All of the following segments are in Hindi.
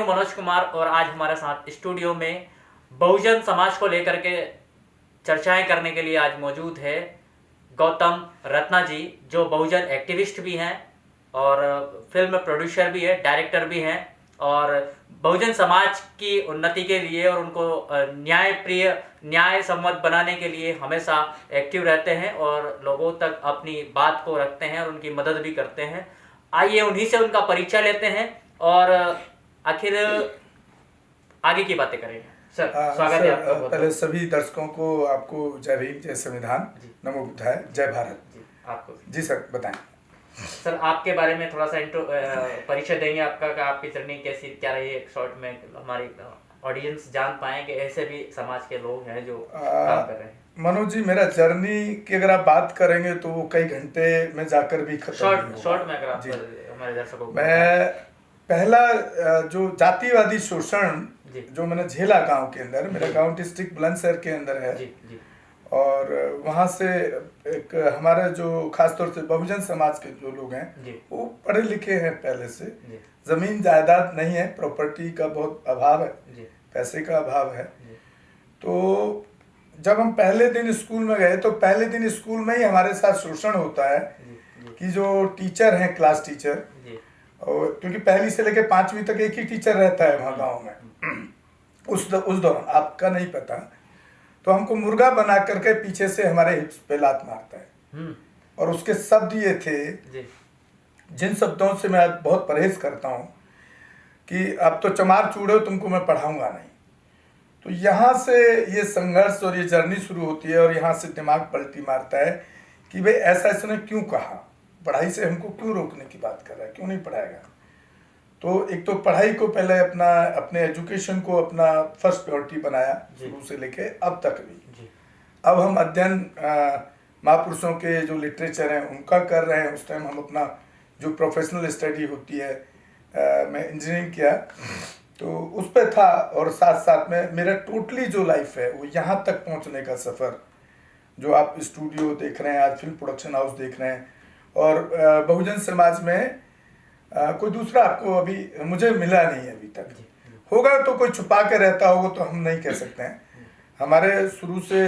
हूं मनोज कुमार और आज हमारे साथ स्टूडियो में बहुजन समाज को लेकर के चर्चाएं करने के लिए आज मौजूद है गौतम रत्ना जी, जो बहुजन एक्टिविस्ट भी हैं और फिल्म प्रोड्यूसर भी है, डायरेक्टर भी हैं और बहुजन समाज की उन्नति के लिए और उनको न्याय सम्मत बनाने के लिए हमेशा एक्टिव रहते हैं और लोगों तक अपनी बात को रखते हैं और उनकी मदद भी करते हैं। आइए उन्हीं से उनका परिचय लेते हैं और आखिर आगे की बातें करेंगे। सर स्वागत है आपका। पहले सभी दर्शकों को आपको जय भीम, जय संविधान, नमो बुद्धाय, जय भारत। जी आपको जी सर बताएं। सर आपके बारे में थोड़ा सा परिचय देंगे आपका कि आपकी जर्नी कैसी क्या रही है, एक शॉर्ट में हमारी ऑडियंस जान पाए कि ऐसे भी समाज के लोग हैं जो काम कर रहे हैं। मनोज जी, मेरा जर्नी की अगर आप बात करेंगे तो वो कई घंटे में जाकर भी खत्म शॉर्ट में अगर आप हमारे दर्शकों को। मैं पहला जो जातिवादी शोषण जो मैंने झेला गांव के अंदर, मेरा गांव डिस्ट्रिक्ट बुलंदशहर के अंदर है। जी। और वहाँ से एक हमारे जो खासतौर से बहुजन समाज के जो लोग हैं वो पढ़े लिखे हैं, पहले से जमीन जायदाद नहीं है, प्रॉपर्टी का बहुत अभाव है, पैसे का अभाव है। तो जब हम पहले दिन स्कूल में गए तो पहले दिन स्कूल में ही हमारे साथ शोषण होता है कि जो टीचर हैं, क्लास टीचर, और क्योंकि पहली से लेकर 5वीं तक एक ही टीचर रहता है वहाँ गाँव में। उस दौरान आपका नहीं पता, तो हमको मुर्गा बना करके पीछे से हमारे हिप्स पे लात मारता है। और उसके शब्द ये थे, जिन शब्दों से मैं बहुत परहेज करता हूँ कि अब तो चमार चूड़ो, तुमको मैं पढ़ाऊंगा नहीं। तो यहाँ से ये संघर्ष और ये जर्नी शुरू होती है और यहाँ से दिमाग पलटी मारता है कि भाई ऐसा इसने क्यों कहा, पढ़ाई से हमको क्यों रोकने की बात कर रहा है, क्यों नहीं पढ़ाएगा। तो एक तो पढ़ाई को पहले अपने एजुकेशन को अपना फर्स्ट प्रायोरिटी बनाया शुरू से लेके अब तक भी। अब हम अध्ययन महापुरुषों के जो लिटरेचर हैं उनका कर रहे हैं। उस टाइम हम अपना जो प्रोफेशनल स्टडी होती है, मैं इंजीनियरिंग किया तो उस पर था, और साथ साथ में मेरा टोटली जो लाइफ है वो यहाँ तक पहुँचने का सफ़र, जो आप स्टूडियो देख रहे हैं, आज फिल्म प्रोडक्शन हाउस देख रहे हैं, और बहुजन समाज में कोई दूसरा आपको अभी मुझे मिला नहीं है अभी तक। होगा तो कोई छुपा के रहता होगा तो हम नहीं कह सकते हैं। हमारे शुरू से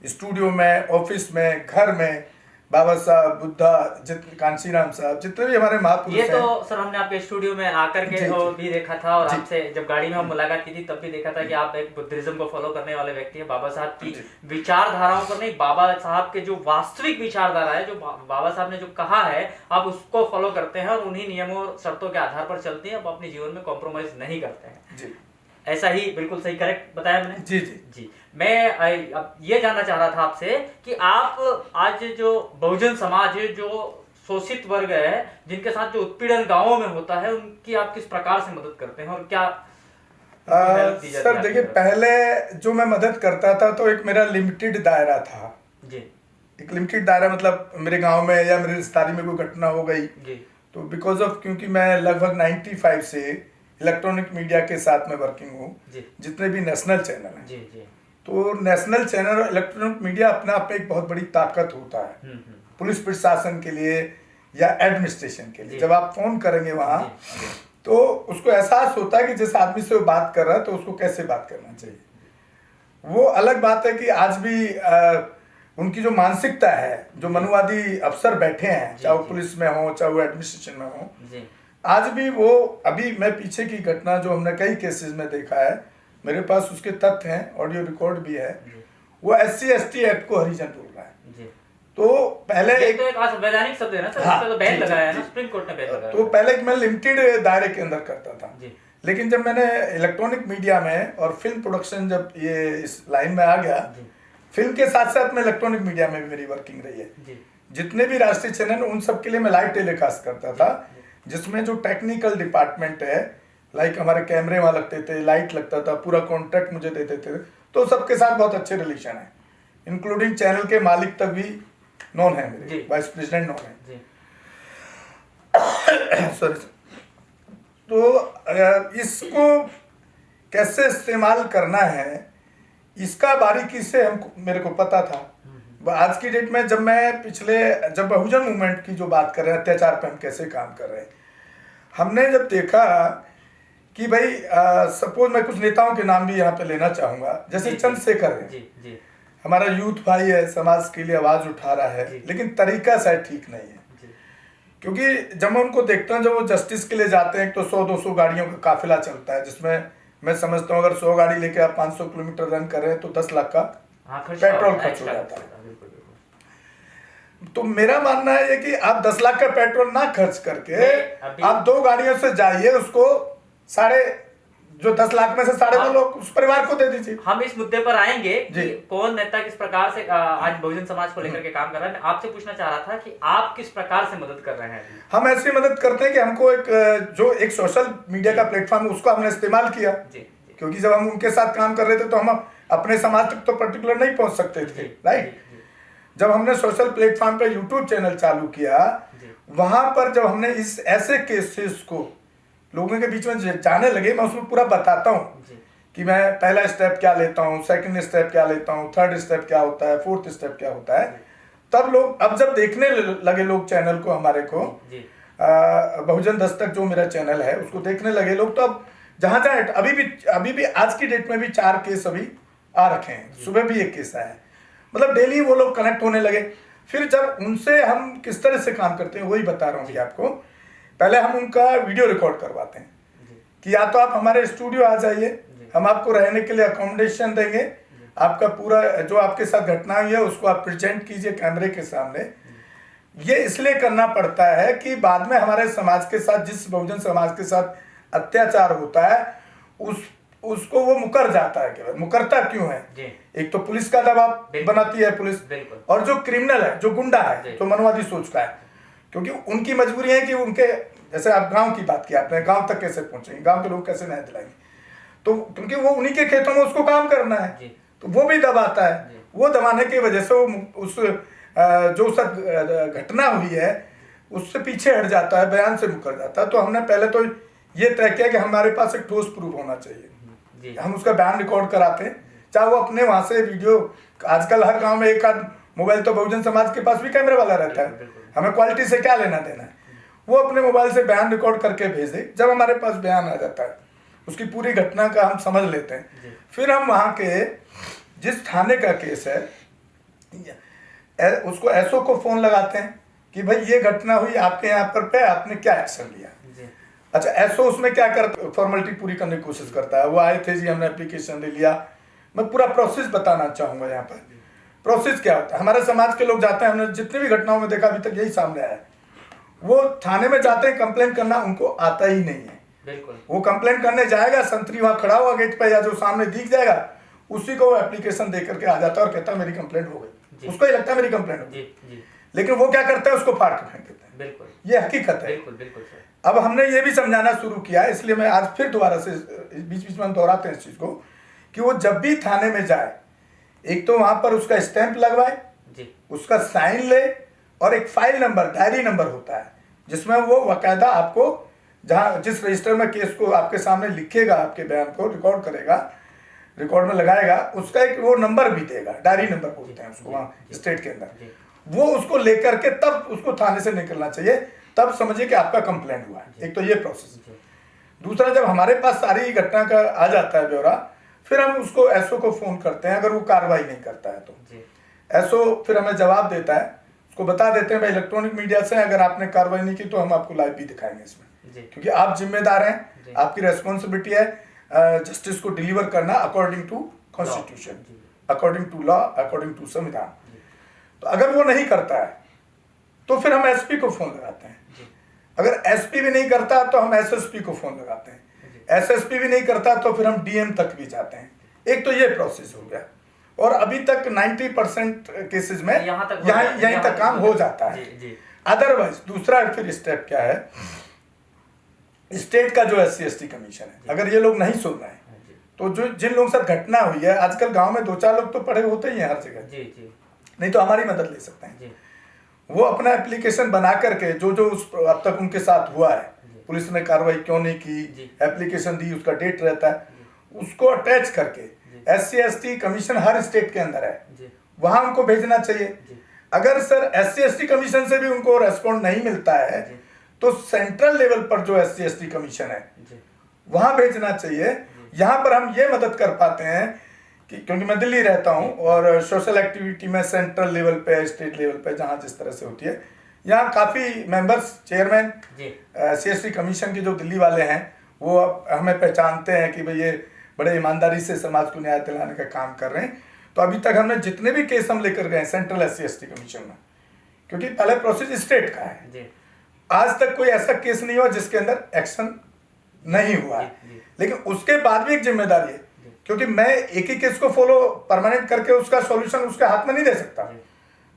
स्टूडियो में, ऑफिस में, घर में बाबा साहब, बुद्धा, जितने कांशीराम साहब, जितने भी हमारे महापुरुष हैं। ये तो सर हमने आपके स्टूडियो में आकर के भी देखा था और आपसे जब गाड़ी में हम मुलाकात की थी तब भी देखा था कि आप एक बुद्धिज्म को फॉलो करने वाले व्यक्ति हैं। बाबा साहब की विचारधाराओं को नहीं, बाबा साहब के जो वास्तविक विचारधारा है, जो बाबा साहब ने जो कहा है, आप उसको फॉलो करते हैं और उन्हीं नियमों और शर्तों के आधार पर चलते हैं। आप अपने जीवन में कॉम्प्रोमाइज नहीं करते हैं। ऐसा ही बिल्कुल सही, करेक्ट बताया मैंने? जी। मैं अब ये जानना चाह रहा था आपसे कि आप आज जो बहुजन समाज है, जो शोषित वर्ग है, जिनके साथ जो उत्पीड़न गांवों में होता है, उनकी आप किस प्रकार से मदद करते हैं और क्या सर देखिए, पहले जो मैं मदद करता था तो एक मेरा लिमिटेड दायरा था। एक लिमिटेड दायरा मतलब मेरे गांव में या मेरे रिश्तेदारी में कोई घटना हो गई तो बिकॉज ऑफ, क्योंकि मैं लगभग 95 से इलेक्ट्रॉनिक मीडिया के साथ में वर्किंग हूँ, जितने भी नेशनल चैनल हैं, तो नेशनल चैनल और इलेक्ट्रॉनिक मीडिया अपने आप में एक बहुत बड़ी ताकत होता है पुलिस प्रशासन के लिए या एडमिनिस्ट्रेशन के लिए। जब आप फोन करेंगे वहाँ तो उसको एहसास होता है कि जिस आदमी से वो बात कर रहा है तो उसको कैसे बात करना चाहिए। वो अलग बात है कि आज भी उनकी जो मानसिकता है, जो मनुवादी अफसर बैठे हैं, चाहे वो पुलिस में हो चाहे वो एडमिनिस्ट्रेशन में हो, आज भी वो, अभी मैं पीछे की घटना जो हमने कई केसेस में देखा है, मेरे पास उसके तथ्य हैं, ऑडियो रिकॉर्ड भी है, वो SC/ST एक्ट को हरिजन बोल रहा है। तो पहले एक वैधानिक शब्द है ना सर, तो बैन लगाया है ना, सुप्रीम कोर्ट ने बैन लगाया। तो पहले मैं लिमिटेड दायरे के अंदर करता था, लेकिन जब मैंने इलेक्ट्रॉनिक मीडिया में और फिल्म प्रोडक्शन, जब ये इस लाइन में आ गया, फिल्म के साथ साथ में इलेक्ट्रॉनिक मीडिया में भी मेरी वर्किंग रही है। जितने भी राष्ट्रीय चैनल उन सब के लिए मैं लाइव टेलीकास्ट करता था, जिसमें जो टेक्निकल डिपार्टमेंट है, लाइक हमारे कैमरे वहाँ लगते थे, लाइट लगता था, पूरा कॉन्ट्रैक्ट मुझे देते थे, तो सबके साथ बहुत अच्छे रिलेशन है, इंक्लूडिंग चैनल के मालिक तक भी नॉन है, मेरे वाइस प्रेसिडेंट नॉन है। सॉरी। तो इसको कैसे इस्तेमाल करना है इसका बारीकी से मेरे को पता था। आज की डेट में जब बहुजन मूवमेंट की जो बात कर रहे हैं, अत्याचार पे हम कैसे काम कर रहे हैं, हमने जब देखा कि भाई सपोज मैं कुछ नेताओं के नाम भी यहाँ पे लेना चाहूंगा, जैसे चंद्रशेखर है, जी, हमारा यूथ भाई है, समाज के लिए आवाज उठा रहा है, लेकिन तरीका शायद ठीक नहीं है। क्योंकि जब मैं उनको देखता हूँ, जब वो जस्टिस के लिए जाते हैं, तो 100-200 गाड़ियों का काफिला चलता है, जिसमें मैं समझता हूँ अगर 100 गाड़ी लेके आप 500 किलोमीटर रन कर रहे हैं तो 10 लाख का पेट्रोल खर्च हो जाता है। तो मेरा मानना है कि आप 10 लाख का पेट्रोल ना खर्च करके आप 2 गाड़ियों से जाइए, उसको जो 10 लाख में से 2.5 लाख उस परिवार को दे दीजिए। हम इस मुद्दे पर आएंगे कि कौन नेता किस प्रकार से आज बहुजन समाज को लेकर के काम कर रहा है। मैं आपसे पूछना चाह रहा था कि आप किस प्रकार से मदद कर रहे हैं? हम ऐसी मदद करते हैं कि हमको एक सोशल मीडिया का प्लेटफॉर्म, उसको हमने इस्तेमाल किया। क्योंकि जब हम उनके साथ काम कर रहे थे तो हम अपने समाज तक तो पर्टिकुलर नहीं पहुंच सकते थे, राइट। जब हमने सोशल प्लेटफॉर्म पे यूट्यूब चैनल चालू किया, वहां पर जब हमने ऐसे केसेस को लोगों के बीच में जाने लगे, मैं उसमें पूरा बताता हूँ कि मैं पहला स्टेप क्या लेता हूँ, सेकंड स्टेप क्या लेता हूँ, थर्ड स्टेप क्या होता है, फोर्थ स्टेप क्या होता है। तब लोग अब जब देखने लगे लोग चैनल को, हमारे को बहुजन दस्तक जो मेरा चैनल है उसको देखने लगे लोग, तो अब जहां अभी भी आज की डेट में भी 4 केस अभी आ रखे हैं, सुबह भी 1 केस आया है। मतलब डेली वो लोग कनेक्ट होने लगे। फिर जब उनसे हम किस तरह से काम करते हैं वही बता रहा हूँ आपको। पहले हम उनका वीडियो रिकॉर्ड करवाते हैं कि या तो आप हमारे स्टूडियो आ जाइए, हम आपको रहने के लिए अकोमोडेशन देंगे, आपका पूरा जो आपके साथ घटना हुई है उसको आप प्रेजेंट कीजिए कैमरे के सामने। ये इसलिए करना पड़ता है कि बाद में हमारे समाज के साथ, जिस बहुजन समाज के साथ अत्याचार होता है उसको वो मुकर जाता है। केवल मुकरता क्यों है? एक तो पुलिस का दबाव बनाती है पुलिस, और जो क्रिमिनल है, जो गुंडा है, जो मनवादी सोच का है, क्योंकि उनकी मजबूरी है कि उनके, जैसे आप गांव की बात की आपने, गांव तक कैसे पहुंचेंगे, गांव के लोग कैसे न्याय दिलाएंगे, तो क्योंकि वो उन्हीं के खेतों में उसको काम करना है, तो वो भी दबाता है। वो दबाने की वजह से वो जो सब घटना हुई है उससे पीछे हट जाता है, बयान से मुकर जाता है। तो हमने पहले तो ये तय किया कि हमारे पास एक ठोस प्रूफ होना चाहिए। हम उसका बयान रिकॉर्ड कराते हैं, चाहे वो अपने वहां से वीडियो, आजकल हर गांव में एक आध मोबाइल तो बहुजन समाज के पास भी कैमरे वाला रहता है, हमें क्वालिटी से क्या लेना देना है। वो अपने मोबाइल से बयान रिकॉर्ड करके भेज दे। जब हमारे पास बयान आ जाता है, उसकी पूरी घटना का हम समझ लेते हैं, फिर हम वहां के जिस थाने का केस है उसको एसओ को फोन लगाते हैं कि भाई ये घटना हुई आपके यहाँ पर पे, आपने क्या एक्शन लिया। अच्छा, एसओ उसमें क्या करता, फॉर्मेलिटी पूरी करने की कोशिश करता है। वो आए थे जी, हमने एप्लीकेशन ले लिया। मैं पूरा प्रोसेस बताना चाहूंगा यहाँ पर। प्रोसेस क्या होता है, हमारे समाज के लोग जाते हैं, हमने जितनी भी घटनाओं में देखा अभी तक यही सामने आया है, वो थाने में जाते हैं, कंप्लेन करना उनको आता ही नहीं है। बिल्कुल। वो कंप्लेन करने जाएगा, संतरी वहां खड़ा हुआ गेट पे या जो सामने दिख जाएगा उसी को वो एप्लीकेशन दे करके आ जाता है और कहता है मेरी कंप्लेंट हो गई। उसको ही लगता है मेरी कंप्लेंट हो गई, लेकिन वो क्या करता है, उसको फाड़ के फेंक देता है। बिल्कुल, ये हकीकत है। बिल्कुल बिल्कुल सर। अब हमने ये भी समझाना शुरू किया, इसलिए मैं आज फिर दोबारा से बीच बीच में हम दोहराते हैं इस चीज को, कि वो जब भी थाने में जाए, एक तो वहां पर उसका स्टैंप लगवाए, उसका साइन ले, और एक फाइल नंबर, डायरी नंबर होता है जिसमें वो बाकायदा आपको, जहां जिस रजिस्टर में केस को आपके सामने लिखेगा, आपके बयान को रिकॉर्ड करेगा, रिकॉर्ड में लगाएगा, उसका एक वो नंबर भी देगा, डायरी नंबर बोलते हैं उसको वहाँ स्टेट के अंदर। वो उसको लेकर के तब उसको थाने से निकलना चाहिए, तब समझिए कि आपका कंप्लेंट हुआ है। एक तो ये प्रोसेस। दूसरा, जब हमारे पास सारी घटना का आ जाता है ब्यौरा, फिर हम उसको एसओ को फोन करते हैं। अगर वो कार्रवाई नहीं करता है तो एसओ फिर हमें जवाब देता है, उसको बता देते हैं भाई इलेक्ट्रॉनिक मीडिया से अगर आपने कार्रवाई नहीं की तो हम आपको लाइव भी दिखाएंगे इसमें, क्योंकि आप जिम्मेदार हैं, आपकी रेस्पॉन्सिबिलिटी है जस्टिस को डिलीवर करना according to constitution, according to law, according to संविधान। तो अगर वो नहीं करता है तो फिर हम एसपी को फोन लगाते हैं। अगर एसपी भी नहीं करता तो हम एसएसपी को फोन लगाते हैं। एसएसपी भी नहीं करता तो फिर हम डीएम तक भी जाते हैं। एक तो ये प्रोसेस हो गया, और अभी तक 90% केसेस में यहीं तक काम हो जाता है। अदरवाइज दूसरा फिर स्टेप क्या है, स्टेट का जो SC/ST कमीशन है, अगर ये लोग नहीं सुन रहे हैं तो जो जिन लोगों के साथ घटना हुई है, आजकल गांव में 2-4 लोग तो पढ़े होते ही हैं हर जगह, नहीं तो हमारी मदद ले सकते हैं। वो अपना एप्लीकेशन बना करके जो अब तक उनके साथ हुआ है, पुलिस ने कार्रवाई क्यों नहीं की, एप्लीकेशन दी, उसका डेट रहता है, उसको अटैच करके SC/ST कमीशन हर स्टेट के अंदर है, वहां उनको भेजना चाहिए। अगर सर SC/ST कमीशन से भी उनको रेस्पॉन्ड नहीं मिलता है तो सेंट्रल लेवल पर जो SC/ST कमीशन है वहां भेजना चाहिए। यहाँ पर हम ये मदद कर पाते हैं कि क्योंकि मैं दिल्ली रहता हूँ और सोशल एक्टिविटी में सेंट्रल लेवल पे, स्टेट लेवल पे जहाँ जिस तरह से होती है, यहाँ काफ़ी मेंबर्स, चेयरमैन CST कमीशन के जो दिल्ली वाले हैं वो हमें पहचानते हैं कि भाई ये बड़े ईमानदारी से समाज को न्याय दिलाने का काम कर रहे हैं। तो अभी तक हमने जितने भी केस हम लेकर गए सेंट्रल SC/ST कमीशन में, क्योंकि पहले प्रोसेस स्टेट का है, आज तक कोई ऐसा केस नहीं हुआ जिसके अंदर एक्शन नहीं हुआ है। लेकिन उसके बाद भी एक जिम्मेदारी है, क्योंकि मैं एक ही केस को फॉलो परमानेंट करके उसका सॉल्यूशन उसके हाथ में नहीं दे सकता।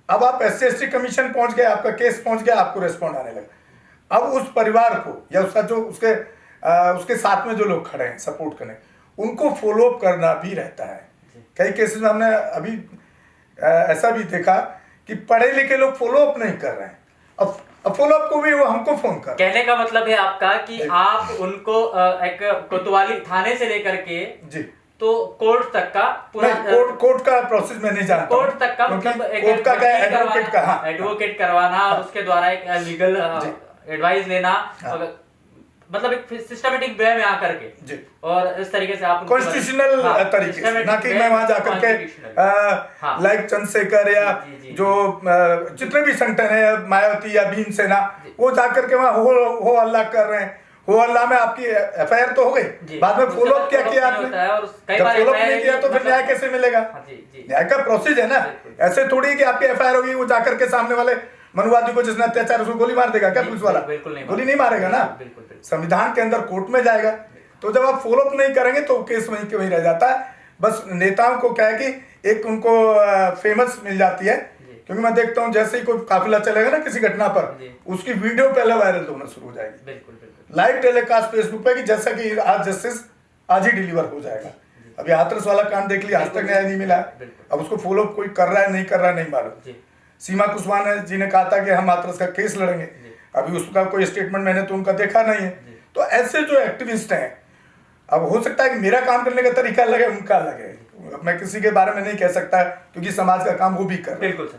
अब आप SC/ST कमीशन पहुंच गए, आपका केस पहुंच गया, आपको रिस्पॉन्ड आने लगा। अब उस परिवार को या उसका जो उसके साथ में जो लोग खड़े हैं सपोर्ट करने, उनको फॉलो अप करना भी रहता है। कई केसेस में हमने अभी ऐसा भी देखा कि पढ़े लिखे लोग फॉलो अप नहीं कर रहे हैं, अब फॉलो अप को भी वो हमको फोन कर। कहने का मतलब है आपका कि आप उनको एक कोतवाली थाने से लेकर के जी तो कोर्ट तक का पूरा कोर्ट का प्रोसेस मैं नहीं जानता, कोर्ट तक का मतलब कोर्ट का क्या एडवोकेट करवाना और उसके द्वारा एक लीगल एडवाइस लेना, मतलब एक सिस्टमेटिक वे में आकर के और इस तरीके से आप कॉन्स्टिट्यूशनल तरीके से, ना कि मैं वहां जाकर के लाइक चंद्रशेखर या जो जितने भी संगठन है मायावती या भीमसेना, वो जाकर के वहां हो अल्लाह कर रहे हैं। हो अल्लाह में आपकी FIR तो हो गई, बाद में फॉलो अप क्या किया आपने? जब फॉलो अप नहीं किया तो फिर न्याय कैसे मिलेगा? न्याय का प्रोसेस है ना, ऐसे थोड़ी कि आपकी FIR होगी वो जाकर के सामने वाले मनुवादी को जिसने अत्याचार उसको गोली मार देगा क्या पुलिस वाला? गोली नहीं मारेगा ना, संविधान के अंदर कोर्ट में जाएगा। तो जब आप फॉलो अप नहीं करेंगे तो केस वहीं के वहीं रह जाता है। बस नेताओं को क्या है कि एक उनको फेमस मिल जाती है, क्योंकि मैं देखता हूँ जैसे ही कोई काफिला चलेगा ना किसी घटना पर, उसकी वीडियो पहले वायरल होना शुरू हो जाएगी, लाइव टेलीकास्ट फेसबुक पे कि जैसा कि आज जस्टिस आज ही डिलीवर हो जाएगा। अभी हाथरस वाला कांड देख लिया, आज तक न्याय नहीं मिला। अब उसको फॉलो अप कोई कर रहा है नहीं कर रहा है नहीं मालूम। सीमा कुशवाहा जी ने कहा था कि हम हाथरस का केस लड़ेंगे, अभी उसका कोई स्टेटमेंट मैंने तो उनका देखा नहीं है। तो ऐसे जो एक्टिविस्ट हैं, अब हो सकता है कि मेरा काम करने का तरीका लगे उनका लगे, मैं किसी के बारे में नहीं कह सकता, क्योंकि समाज का काम वो भी कर। बिल्कुल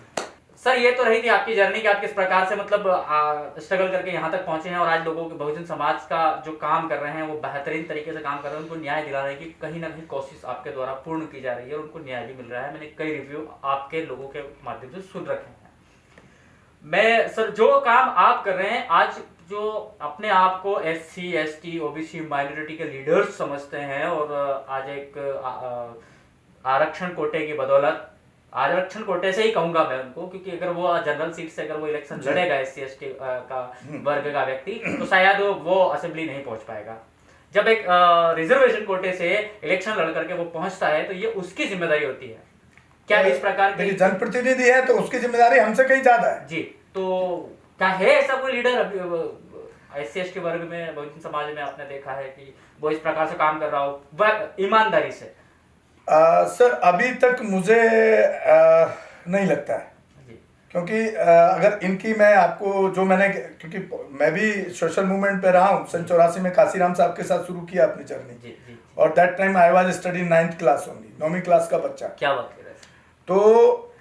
सर, ये तो रही थी आपकी जर्नी कि आप किस प्रकार से मतलब स्ट्रगल करके यहाँ तक पहुंचे हैं और आज लोगों के बहुजन समाज का जो काम कर रहे हैं वो बेहतरीन तरीके से काम कर रहे हैं, उनको न्याय दिलाने की कहीं ना कहीं कोशिश आपके द्वारा पूर्ण की जा रही है और उनको न्याय भी मिल रहा है। मैंने कई रिव्यू आपके लोगों के माध्यम से सुन रखे हैं। मैं सर जो काम आप कर रहे हैं, आज जो अपने आप को SC ST OBC माइनॉरिटी के लीडर्स समझते हैं और आज एक आरक्षण कोटे की बदौलत, आरक्षण कोटे से ही कहूंगा मैं उनको, क्योंकि अगर वो जनरल सीट से अगर वो इलेक्शन लड़ेगा SC ST का वर्ग का व्यक्ति, तो शायद वो असेंबली नहीं पहुंच पाएगा। जब एक रिजर्वेशन कोटे से इलेक्शन लड़ करके वो पहुंचता है तो ये उसकी जिम्मेदारी होती है। क्या इस प्रकार की जनप्रतिनिधि है तो उसकी जिम्मेदारी हमसे कहीं ज्यादा है जी। तो क्या है ऐसा कोई लीडर SC ST वर्ग में, बहुजन समाज में आपने देखा है कि वो इस प्रकार से काम कर रहा हो ईमानदारी से? सर अभी तक मुझे नहीं लगता है, क्योंकि अगर इनकी मैं आपको जो मैंने, क्योंकि मैं भी सोशल मूवमेंट पे रहा हूँ, सन 84 में काशीराम साहब के साथ शुरू किया अपनी जर्नी, और that time I was study 9th class only, 9वीं क्लास का बच्चा। क्या बात कर रहे हैं? तो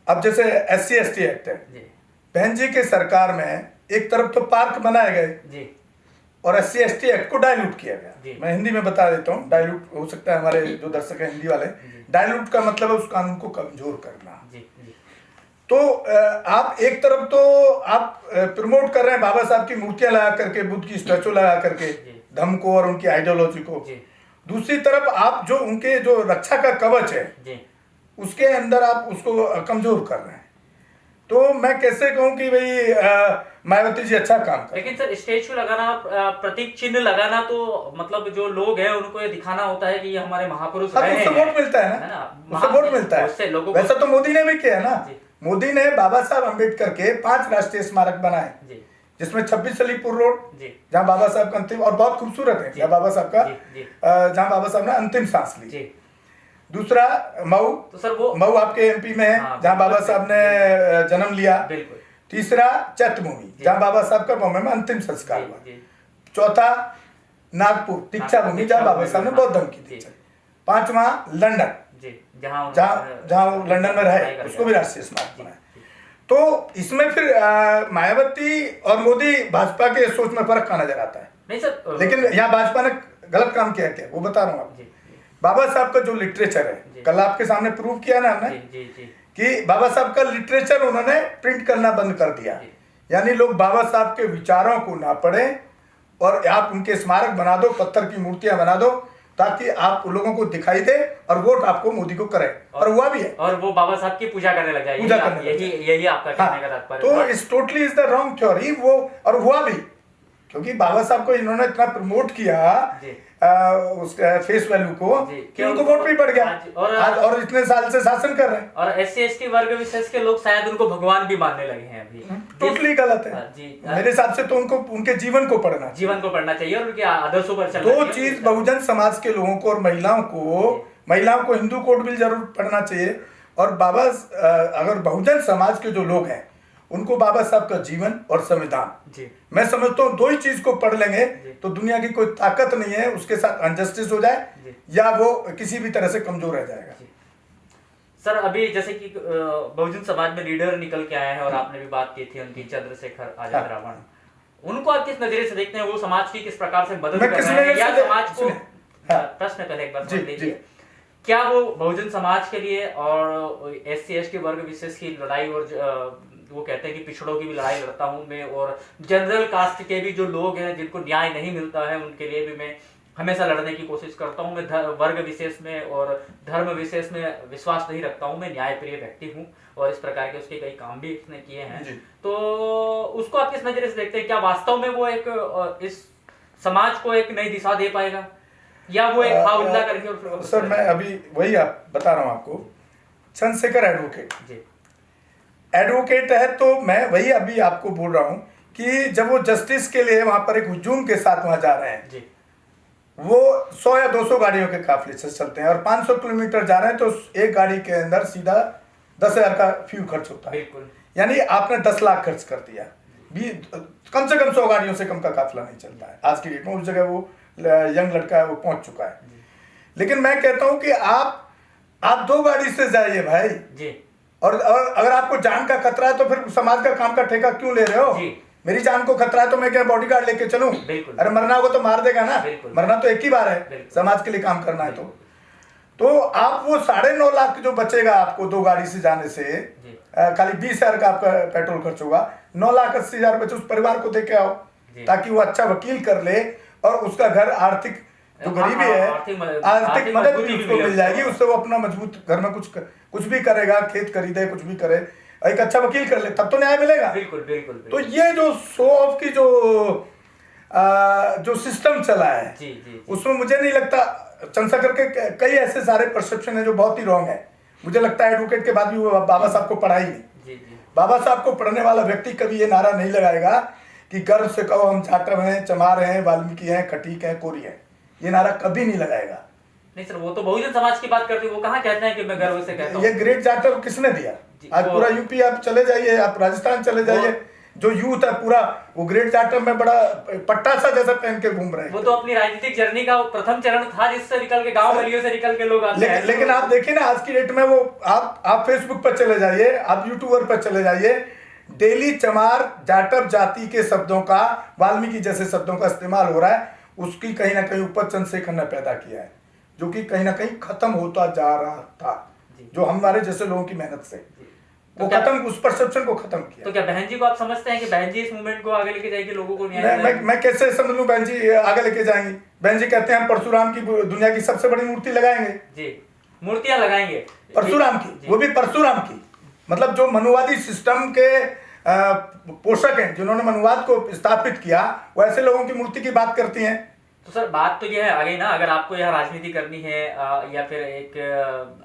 अब जैसे SC ST एक्ट है, बहन जी के सरकार में एक तरफ तो पार्क बनाए गए और SC ST एक्ट को डायल्यूट किया गया। मैं हिंदी में बता देता हूँ, डायल्यूट हो सकता है हमारे जो दर्शक हैं हिंदी वाले, डायल्यूट का मतलब है उस कानून को कमजोर करना। तो आप एक तरफ तो आप प्रमोट कर रहे हैं बाबा साहब की मूर्तियां लगा करके, बुद्ध की स्टैचू लगा करके धर्म को और उनकी आइडियोलॉजी को, दूसरी तरफ आप जो उनके जो रक्षा का कवच है उसके अंदर आप उसको कमजोर कर रहे हैं। तो मैं कैसे कहूं कि भाई मायावती जी अच्छा काम कर, लेकिन सर स्टैचू लगाना, प्रतीक चिन्ह लगाना, तो मतलब जो लोग हैं उनको ये दिखाना होता है कि ये हमारे महापुरुष रहे हैं। उससे वोट मिलता है ना, उससे वोट मिलता है। वैसा तो मोदी ने भी किया ना, मोदी ने बाबा साहब अम्बेडकर के 5 राष्ट्रीय स्मारक बनाए, जिसमें 26 सलीमपुर रोड जहाँ बाबा साहब का अंतिम, और बहुत खूबसूरत है जहाँ बाबा साहब का, जहाँ बाबा साहब ने अंतिम सांस ली। दूसरा मऊ, तो सर वो मऊ आपके MP में है, जहाँ बाबा साहब ने जन्म लिया। तीसरा चैत्यभूमि, जहाँ बाबा साहब का बॉम्बे में अंतिम संस्कार हुआ। चौथा नागपुर दीक्षा भूमि, जहाँ बाबा साहब ने बौद्ध धर्म की दीक्षा। 5वां लंदन, जहाँ वो लंदन में रहे, उसको भी राष्ट्रीय स्मारक बनाया। तो इसमें फिर मायावती और मोदी भाजपा के सोच में फर्क कहाँ नजर आता है? नहीं सर, लेकिन यहाँ भाजपा ने गलत काम किया क्या, वो बता रहा हूँ आपको। बाबा साहब का जो लिटरेचर है, कल आपके सामने प्रूव किया ना हमने कि बाबा साहब का लिटरेचर उन्होंने प्रिंट करना बंद कर दिया। यानी लोग बाबा साहब के विचारों को ना पढ़ें और आप उनके स्मारक बना दो, पत्थर की मूर्तियां बना दो, ताकि आप लोगों को दिखाई दे और वोट आपको मोदी को करे, और हुआ भी है। और वो बाबा साहब की पूजा करने लग जाए, यही आपका कहने का तात्पर्य। तो इस totally is the wrong theory वो, और हुआ भी, क्योंकि बाबा साहब को इन्होंने इतना प्रमोट किया उसका फेस वैल्यू को कि उनको वोट भी बढ़ गया, और इतने साल से शासन कर रहे हैं। और SC/ST वर्ग विशेष के लोग शायद उनको भगवान भी मानने लगे हैं अभी। टोटली गलत है मेरे हिसाब से। तो उनको उनके जीवन को पढ़ना चाहिए और उनके आदर्शों पर चलना चाहिए। दो चीज बहुजन समाज के लोगों को और महिलाओं को हिंदू कोड बिल जरूर पढ़ना चाहिए, और बाबा अगर बहुजन समाज के जो लोग हैं उनको बाबा साहब का जीवन और संविधान, मैं समझता हूँ 2 ही चीज को पढ़ लेंगे तो दुनिया की कोई ताकत नहीं है उसके साथ अनजस्टिस हो जाए या वो किसी भी तरह से कमजोर रह जाएगा। सर, अभी जैसे कि बहुजन समाज में लीडर निकल के आए हैं और आपने भी बात की थी उनकी, चंद्रशेखर आजाद रावण, उनको आप किस नजरिए से देखते हैं? वो समाज की किस प्रकार से मदद कर रहे हैं या समाज को? प्रश्न पहले एक बार सुन लीजिए। क्या वो बहुजन समाज के लिए और SC/ST वर्ग विशेष की लड़ाई, और वो कहते हैं कि पिछड़ों की भी लड़ाई लड़ता हूं मैं, और जनरल कास्ट के भी जो लोग हैं जिनको न्याय नहीं मिलता है उनके लिए भी मैं हमेशा लड़ने की कोशिश करता हूं। मैं वर्ग विशेष में और धर्म विशेष में विश्वास नहीं रखता हूं, मैं न्यायप्रिय व्यक्ति हूं, और इस प्रकार के उसके कई काम भी उसने किए हैं। तो उसको आप किस नजरिए से देखते हैं? क्या वास्तव में वो एक इस समाज को एक नई दिशा दे पाएगा, या वो एक हावला करके? सर, मैं अभी वही आप बता रहा हूँ आपको, चंद्रशेखर एडवोकेट है, तो मैं वही अभी आपको बोल रहा हूँ कि जब वो जस्टिस के लिए वहां पर एक हुजूम के साथ वहां जा रहे हैं, वो 100 या 200 गाड़ियों के काफिले से चलते हैं और 500 किलोमीटर जा रहे हैं, तो एक गाड़ी के अंदर सीधा 10,000 का फ्यूल खर्च होता है। यानी आपने 10 लाख खर्च कर दिया। कम से कम 100 गाड़ियों से कम का काफिला नहीं चलता है आज की डेट में। उस जगह वो यंग लड़का है, वो पहुंच चुका है। लेकिन मैं कहता हूं कि आप 2 गाड़ी से जाइए भाई जी, और अगर आपको जान का खतरा है तो फिर समाज का काम का ठेका क्यों ले रहे हो? मेरी जान को खतरा है तो मैं क्या बॉडीगार्ड लेके चलूं? अरे मरना होगा तो मार देगा ना, मरना तो एक ही बार है, समाज के लिए काम करना है। तो आप वो 9.5 लाख जो बचेगा आपको 2 गाड़ी से जाने से, खाली 20,000 का आपका पेट्रोल खर्च होगा, 9,80,000 बचे उस परिवार को दे के आओ, ताकि वो अच्छा वकील कर ले और उसका घर आर्थिक जो गरीबी है आर्थिक मदद भी उसको मिल जाएगी, उससे वो अपना मजबूत घर में कुछ भी करेगा, खेत खरीदे, कुछ भी करे, एक अच्छा वकील कर ले, तब तो न्याय मिलेगा। बिल्कुल। तो ये जो शो ऑफ की जो सिस्टम चला है उसमें मुझे नहीं लगता, चंद्रशेखर के कई ऐसे सारे परसेप्शन है जो बहुत ही रॉन्ग है। मुझे लगता है एडवोकेट के बाद भी वो बाबा साहब को पढ़ा ही नहीं। बाबा साहब को पढ़ने वाला व्यक्ति कभी ये नारा नहीं लगाएगा कि गर्व से कहो हम जाटव हैं, चमार हैं, वाल्मीकि हैं, खटीक हैं, कोरी हैं, ये नारा कभी नहीं लगाएगा। नहीं सर, वो तो बहुजन समाज की बात करते हैं, वो कहाँ कहते हैं कि मैं गर्व से कहता हूं? ये ग्रेट जाटव किसने दिया? आज पूरा यूपी आप चले जाइए, आप राजस्थान चले जाइए, जो यूथ है पूरा वो ग्रेट जाटव में बड़ा पट्टा सा जैसा पहन के घूम रहे हैं। वो तो अपनी राजनीतिक जर्नी का प्रथम चरण था जिससे निकल के गांव गलियों से निकल के लोग आते हैं। लेकिन आप देखिए ना आज की डेट में, वो आप फेसबुक पर चले जाइए, आप यूट्यूबर पर चले जाइए, डेली चमार जाटव जाति के शब्दों का, वाल्मीकि जैसे शब्दों का इस्तेमाल हो रहा है। उसकी कहीं ना कहीं ऊपर चंद्रशेखर ने पैदा किया है, जो कि कहीं ना कहीं खत्म होता जा रहा था, जो हमारे जैसे लोगों की मेहनत से वो खत्म, उस परसेप्शन को खत्म किया। तो क्या बहन जी को आप समझते हैं कि बहन जी इस मूवमेंट को आगे लेके जाएगी, लोगों को न्याय? मैं कैसे समझ लूं बहन जी आगे लेके जाएंगी? बहन जी कहते हैं हम परशुराम की दुनिया की सबसे बड़ी मूर्ति लगाएंगे। जी, मूर्तियां लगाएंगे परशुराम की, वो भी परशुराम की, मतलब जो मनुवादी सिस्टम के पोषक हैं, जिन्होंने मनुवाद को स्थापित किया, वो ऐसे लोगों की मूर्ति की बात करती हैं। तो सर बात तो यह है आगे ना, अगर आपको यह राजनीति करनी है या फिर एक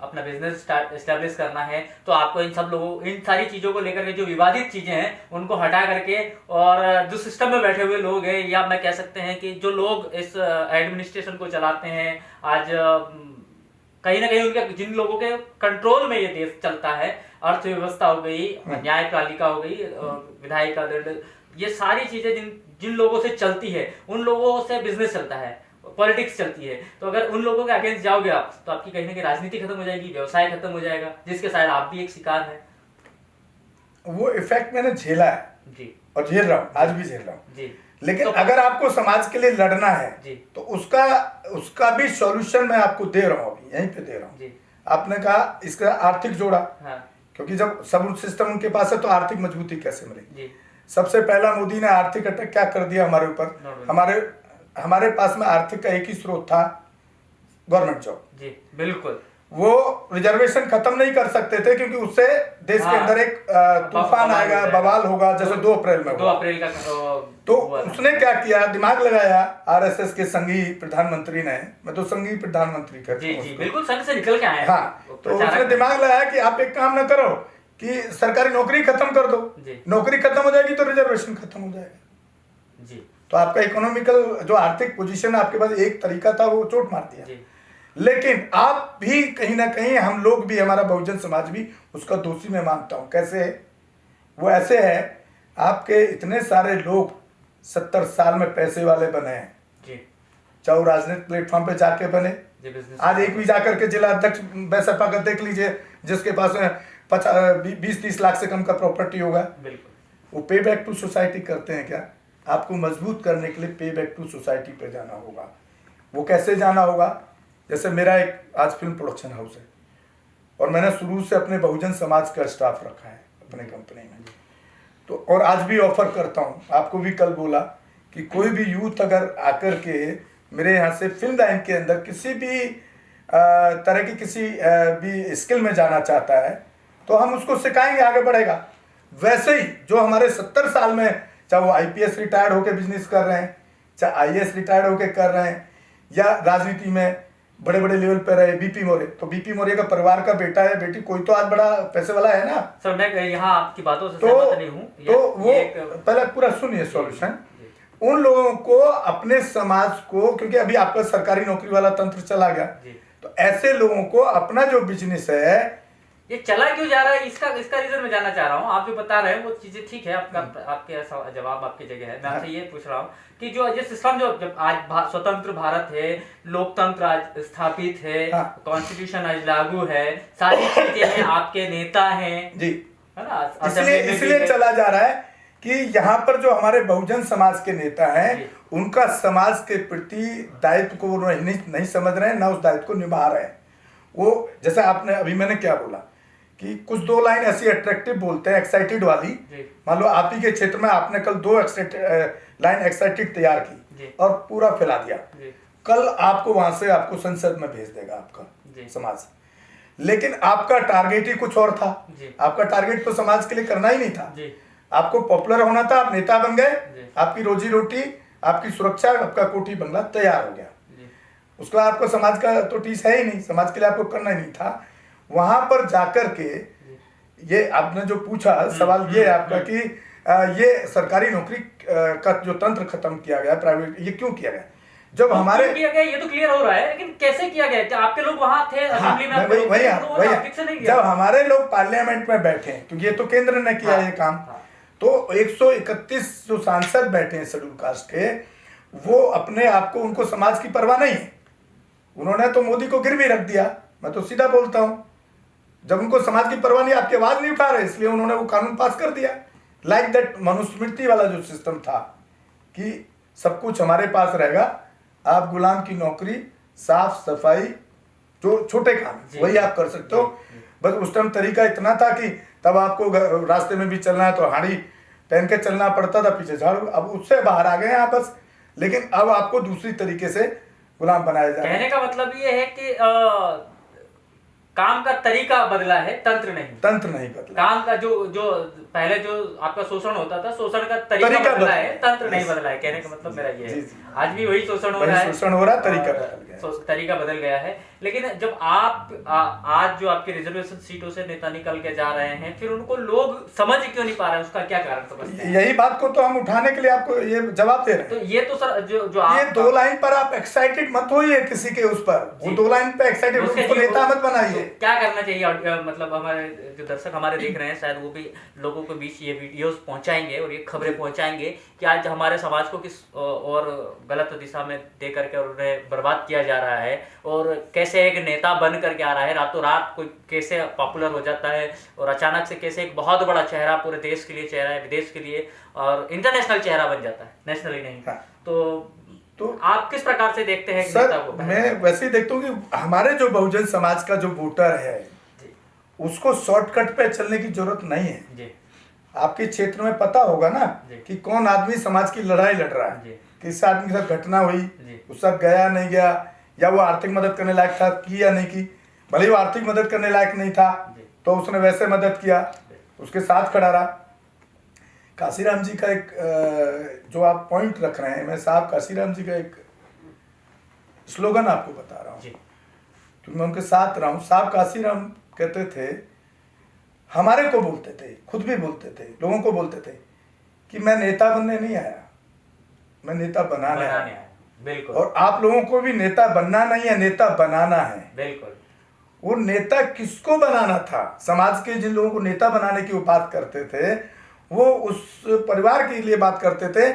अपना बिजनेस एस्टेब्लिश करना है, तो आपको इन सब लोगों, इन सारी चीजों को लेकर के जो विवादित चीजें हैं उनको हटा करके, और जो सिस्टम में बैठे हुए लोग हैं, या मैं कह सकते हैं कि जो लोग इस एडमिनिस्ट्रेशन को चलाते हैं आज, कहीं ना कहीं उनके, जिन लोगों के कंट्रोल में ये देश चलता है, अर्थव्यवस्था हो गई, न्यायपालिका हो गई, विधायिका दंड, ये सारी चीजें जिन लोगों से चलती है, उन लोगों से बिजनेस चलता है, पॉलिटिक्स चलती है। तो अगर उन लोगों के अगेंस्ट जाओगे आप, तो आपकी कहीं ना कहीं राजनीति खत्म हो जाएगी, व्यवसाय खत्म हो जाएगा, जिसके शायद आप भी एक शिकार है। वो इफेक्ट मैंने झेला है जी, और झेल रहा हूँ, आज भी झेल रहा हूँ जी। लेकिन अगर आपको समाज के लिए लड़ना है तो उसका भी सॉल्यूशन मैं आपको दे रहा हूँ, यहीं पे दे रहा हूँ। आपने कहा इसका आर्थिक जोड़ा, क्योंकि जब सब सिस्टम उनके पास है तो आर्थिक मजबूती कैसे मिलेगी। सबसे पहला मोदी ने आर्थिक अटैक क्या कर दिया हमारे ऊपर। हमारे पास में आर्थिक का एक ही स्रोत था, गवर्नमेंट जॉब। जी बिल्कुल। वो रिजर्वेशन खत्म नहीं कर सकते थे क्योंकि उससे देश के अंदर एक तूफान आएगा, बवाल होगा, जैसे 2 अप्रैल में 2 अप्रैल का तो उसने क्या किया, दिमाग लगाया आरएसएस के संघीय प्रधानमंत्री ने, मैं तो संघीय प्रधानमंत्री कहता हूं, जी बिल्कुल संघ से निकल के आए। हाँ, तो उसने दिमाग लगाया कि आप एक काम न करो कि सरकारी नौकरी खत्म कर दो, नौकरी खत्म हो जाएगी तो रिजर्वेशन खत्म हो जाएगा जी। तो आपका इकोनॉमिकल जो आर्थिक पोजीशन आपके पास एक तरीका था वो चोट मार दिया। लेकिन आप भी कहीं ना कहीं, हम लोग भी, हमारा बहुजन समाज भी उसका दोषी मैं मानता हूं। कैसे है वो? ऐसे है, आपके इतने सारे लोग 70 साल में पैसे वाले बने हैं जी, चाहे वो राजनीतिक प्लेटफॉर्म पे जाके बने। आज एक भी जाकर के जिला अध्यक्ष बैसपा का देख लीजिए, जिसके पास 20-30 लाख से कम का प्रॉपर्टी होगा, वो पे बैक टू सोसाइटी करते हैं क्या? आपको मजबूत करने के लिए पे बैक टू सोसाइटी पे जाना होगा। वो कैसे जाना होगा? जैसे मेरा एक आज फिल्म प्रोडक्शन हाउस है और मैंने शुरू से अपने बहुजन समाज का स्टाफ रखा है अपने कंपनी में, तो और आज भी ऑफर करता हूँ। आपको भी कल बोला कि कोई भी यूथ अगर आकर के मेरे यहाँ से फिल्म लाइन के अंदर किसी भी तरह की किसी भी स्किल में जाना चाहता है तो हम उसको सिखाएंगे, आगे बढ़ेगा। वैसे ही जो हमारे 70 साल में, चाहे वो आईपीएस रिटायर्ड होकर बिजनेस कर रहे हैं, चाहे आईएएस रिटायर्ड होकर कर रहे हैं, या राजनीति में बड़े बड़े लेवल पे रहे, बीपी मौर्य, तो बीपी मौर्य का परिवार का बेटा है, बेटी, कोई तो आज बड़ा पैसे वाला है ना। सर मैं यहाँ आपकी बातों से सहमत नहीं हूँ। तो वो पहले पूरा सुनिए सॉल्यूशन। उन लोगों को अपने समाज को, क्योंकि अभी आपका सरकारी नौकरी वाला तंत्र चला गया, तो ऐसे लोगों को अपना जो बिजनेस है, ये चला क्यों जा रहा है, इसका रीजन मैं जानना चाह रहा हूँ। आप जो बता रहे हैं वो चीजें ठीक है, आपके जवाब आपकी जगह है। मैं आपसे ये पूछ रहा हूँ कि जो ये सिस्टम, जो जब आज स्वतंत्र भारत है, लोकतंत्र आज स्थापित है, कॉन्स्टिट्यूशन आज लागू है, सारी चीजें हैं, आपके नेता हैं जी, है ना, इसलिए चला जा रहा है कि यहाँ पर जो हमारे बहुजन समाज के नेता हैं, उनका समाज के प्रति दायित्व को नहीं समझ रहे हैं, ना उस दायित्व को निभा रहे हैं। वो जैसे आपने अभी, मैंने क्या बोला कि कुछ 2 लाइन ऐसी अट्रैक्टिव बोलते हैं, एक्साइटेड वाली। मान लो आप ही के क्षेत्र में आपने कल 2 लाइन एक्साइटेड तैयार की और पूरा फैला दिया, कल आपको वहां से आपको संसद में भेज देगा आपका समाज। लेकिन आपका टारगेट ही कुछ और था। आपका टारगेट तो समाज के लिए करना ही नहीं था, आपको पॉपुलर होना था। आप नेता बन गए, आपकी रोजी रोटी, आपकी सुरक्षा, आपका कोठी बंगला तैयार हो गया। उसका आपको समाज का तो टीस है ही नहीं, समाज के लिए आपको करना ही नहीं था। वहां पर जाकर के ये आपने जो पूछा सवाल, ये आपका कि ये सरकारी नौकरी का जो तंत्र खत्म किया गया, प्राइवेट, ये क्यों किया गया? जब हमारे किया गया ये तो क्लियर हो रहा है, लेकिन कैसे किया गया? क्या आपके लोग वहां थे असेंबली में? वही जब हमारे लोग पार्लियामेंट में बैठे, क्योंकि ये तो केंद्र ने किया ये काम, तो 131 जो सांसद बैठे हैं शेड्यूल कास्ट के, वो अपने आप को, उनको समाज की परवाह नहीं है। उन्होंने तो मोदी को गिरवी रख दिया, मैं तो सीधा बोलता हूं। जब उनको समाज की परवाह नहीं, आपकी आवाज नहीं उठा रहे, इसलिए उन्होंने वो कानून पास कर दिया। लाइक दैट मनुस्मृति वाला जो सिस्टम था कि सब कुछ हमारे पास रहेगा, आप गुलाम की नौकरी, साफ सफाई, जो छोटे काम वही आप कर सकते हो। बस उस टाइम तरीका इतना था कि तब आपको रास्ते में भी चलना है तो हाड़ी पहन के चलना पड़ता था, पीछे झाड़ू। अब उससे बाहर आ गए हैं आप बस, लेकिन अब आपको दूसरी तरीके से गुलाम बनाया जाए। कहने का मतलब ये है कि काम का तरीका बदला है, तंत्र नहीं बदला। काम का जो पहले जो आपका शोषण होता था, शोषण का तरीका बदला है, तंत्र नहीं बदला है। कहने का मतलब मेरा ये है, आज भी वही शोषण हो रहा है, तरीका बदल गया है। लेकिन जब आप आज जो आपके रिजर्वेशन सीटों से नेता निकल के जा रहे हैं, फिर उनको लोग समझ क्यों नहीं पा रहे हैं? उसका क्या कारण समझते हैं? यही बात को तो हम उठाने के लिए आपको ये जवाब दे रहे हैं। तो ये तो सर जो ये 2 लाइन पर आप एक्साइटेड मत होइए किसी के उस पर, वो 2 लाइन पे एक्साइटेड उसको नेता मत बनाइए। क्या करना चाहिए? मतलब हमारे जो दर्शक हमारे देख रहे हैं, शायद वो भी लोगों के बीच ये वीडियोस पहुंचाएंगे और ये खबरें पहुंचाएंगे कि आज हमारे समाज को किस और गलत दिशा में दे करके और उन्हें बर्बाद किया जा रहा है। और कैसे एक नेता बन करके आ रहा है, रातों रात कोई कैसे पॉपुलर हो जाता है और अचानक से कैसे एक बहुत बड़ा चेहरा, पूरे देश के लिए चेहरा है, विदेश के लिए और इंटरनेशनल चेहरा बन जाता है, नेशनली नहीं। हाँ। तो आप किस प्रकार से देखते हैं सर नेता को? मैं वैसे ही देखता हूँ कि हमारे जो बहुजन समाज का जो वोटर है उसको शॉर्टकट पे चलने की जरूरत नहीं है जी। आपके क्षेत्र में पता होगा ना कि कौन आदमी समाज की लड़ाई लड़ रहा है, किस आदमी के साथ घटना हुई, उस साथ गया नहीं गया, या वो आर्थिक मदद करने लायक था की या नहीं की। भले वो आर्थिक मदद करने लायक नहीं था तो उसने वैसे मदद किया, उसके साथ खड़ा रहा। काशीराम जी का एक जो आप पॉइंट रख रहे हैं, मैं साहब काशीराम जी का एक स्लोगन आपको बता रहा हूँ क्योंकि मैं उनके साथ रहा हूँ। साहब काशीराम कहते थे, हमारे को बोलते थे, खुद भी बोलते थे, लोगों को बोलते थे कि मैं नेता बनने नहीं आया, मैं नेता बनाने आया। बिल्कुल। और आप लोगों को भी नेता बनना नहीं है, नेता बनाना है। बिल्कुल। वो नेता किसको बनाना था? समाज के जिन लोगों को नेता बनाने की वो बात करते थे, वो उस परिवार के लिए बात करते थे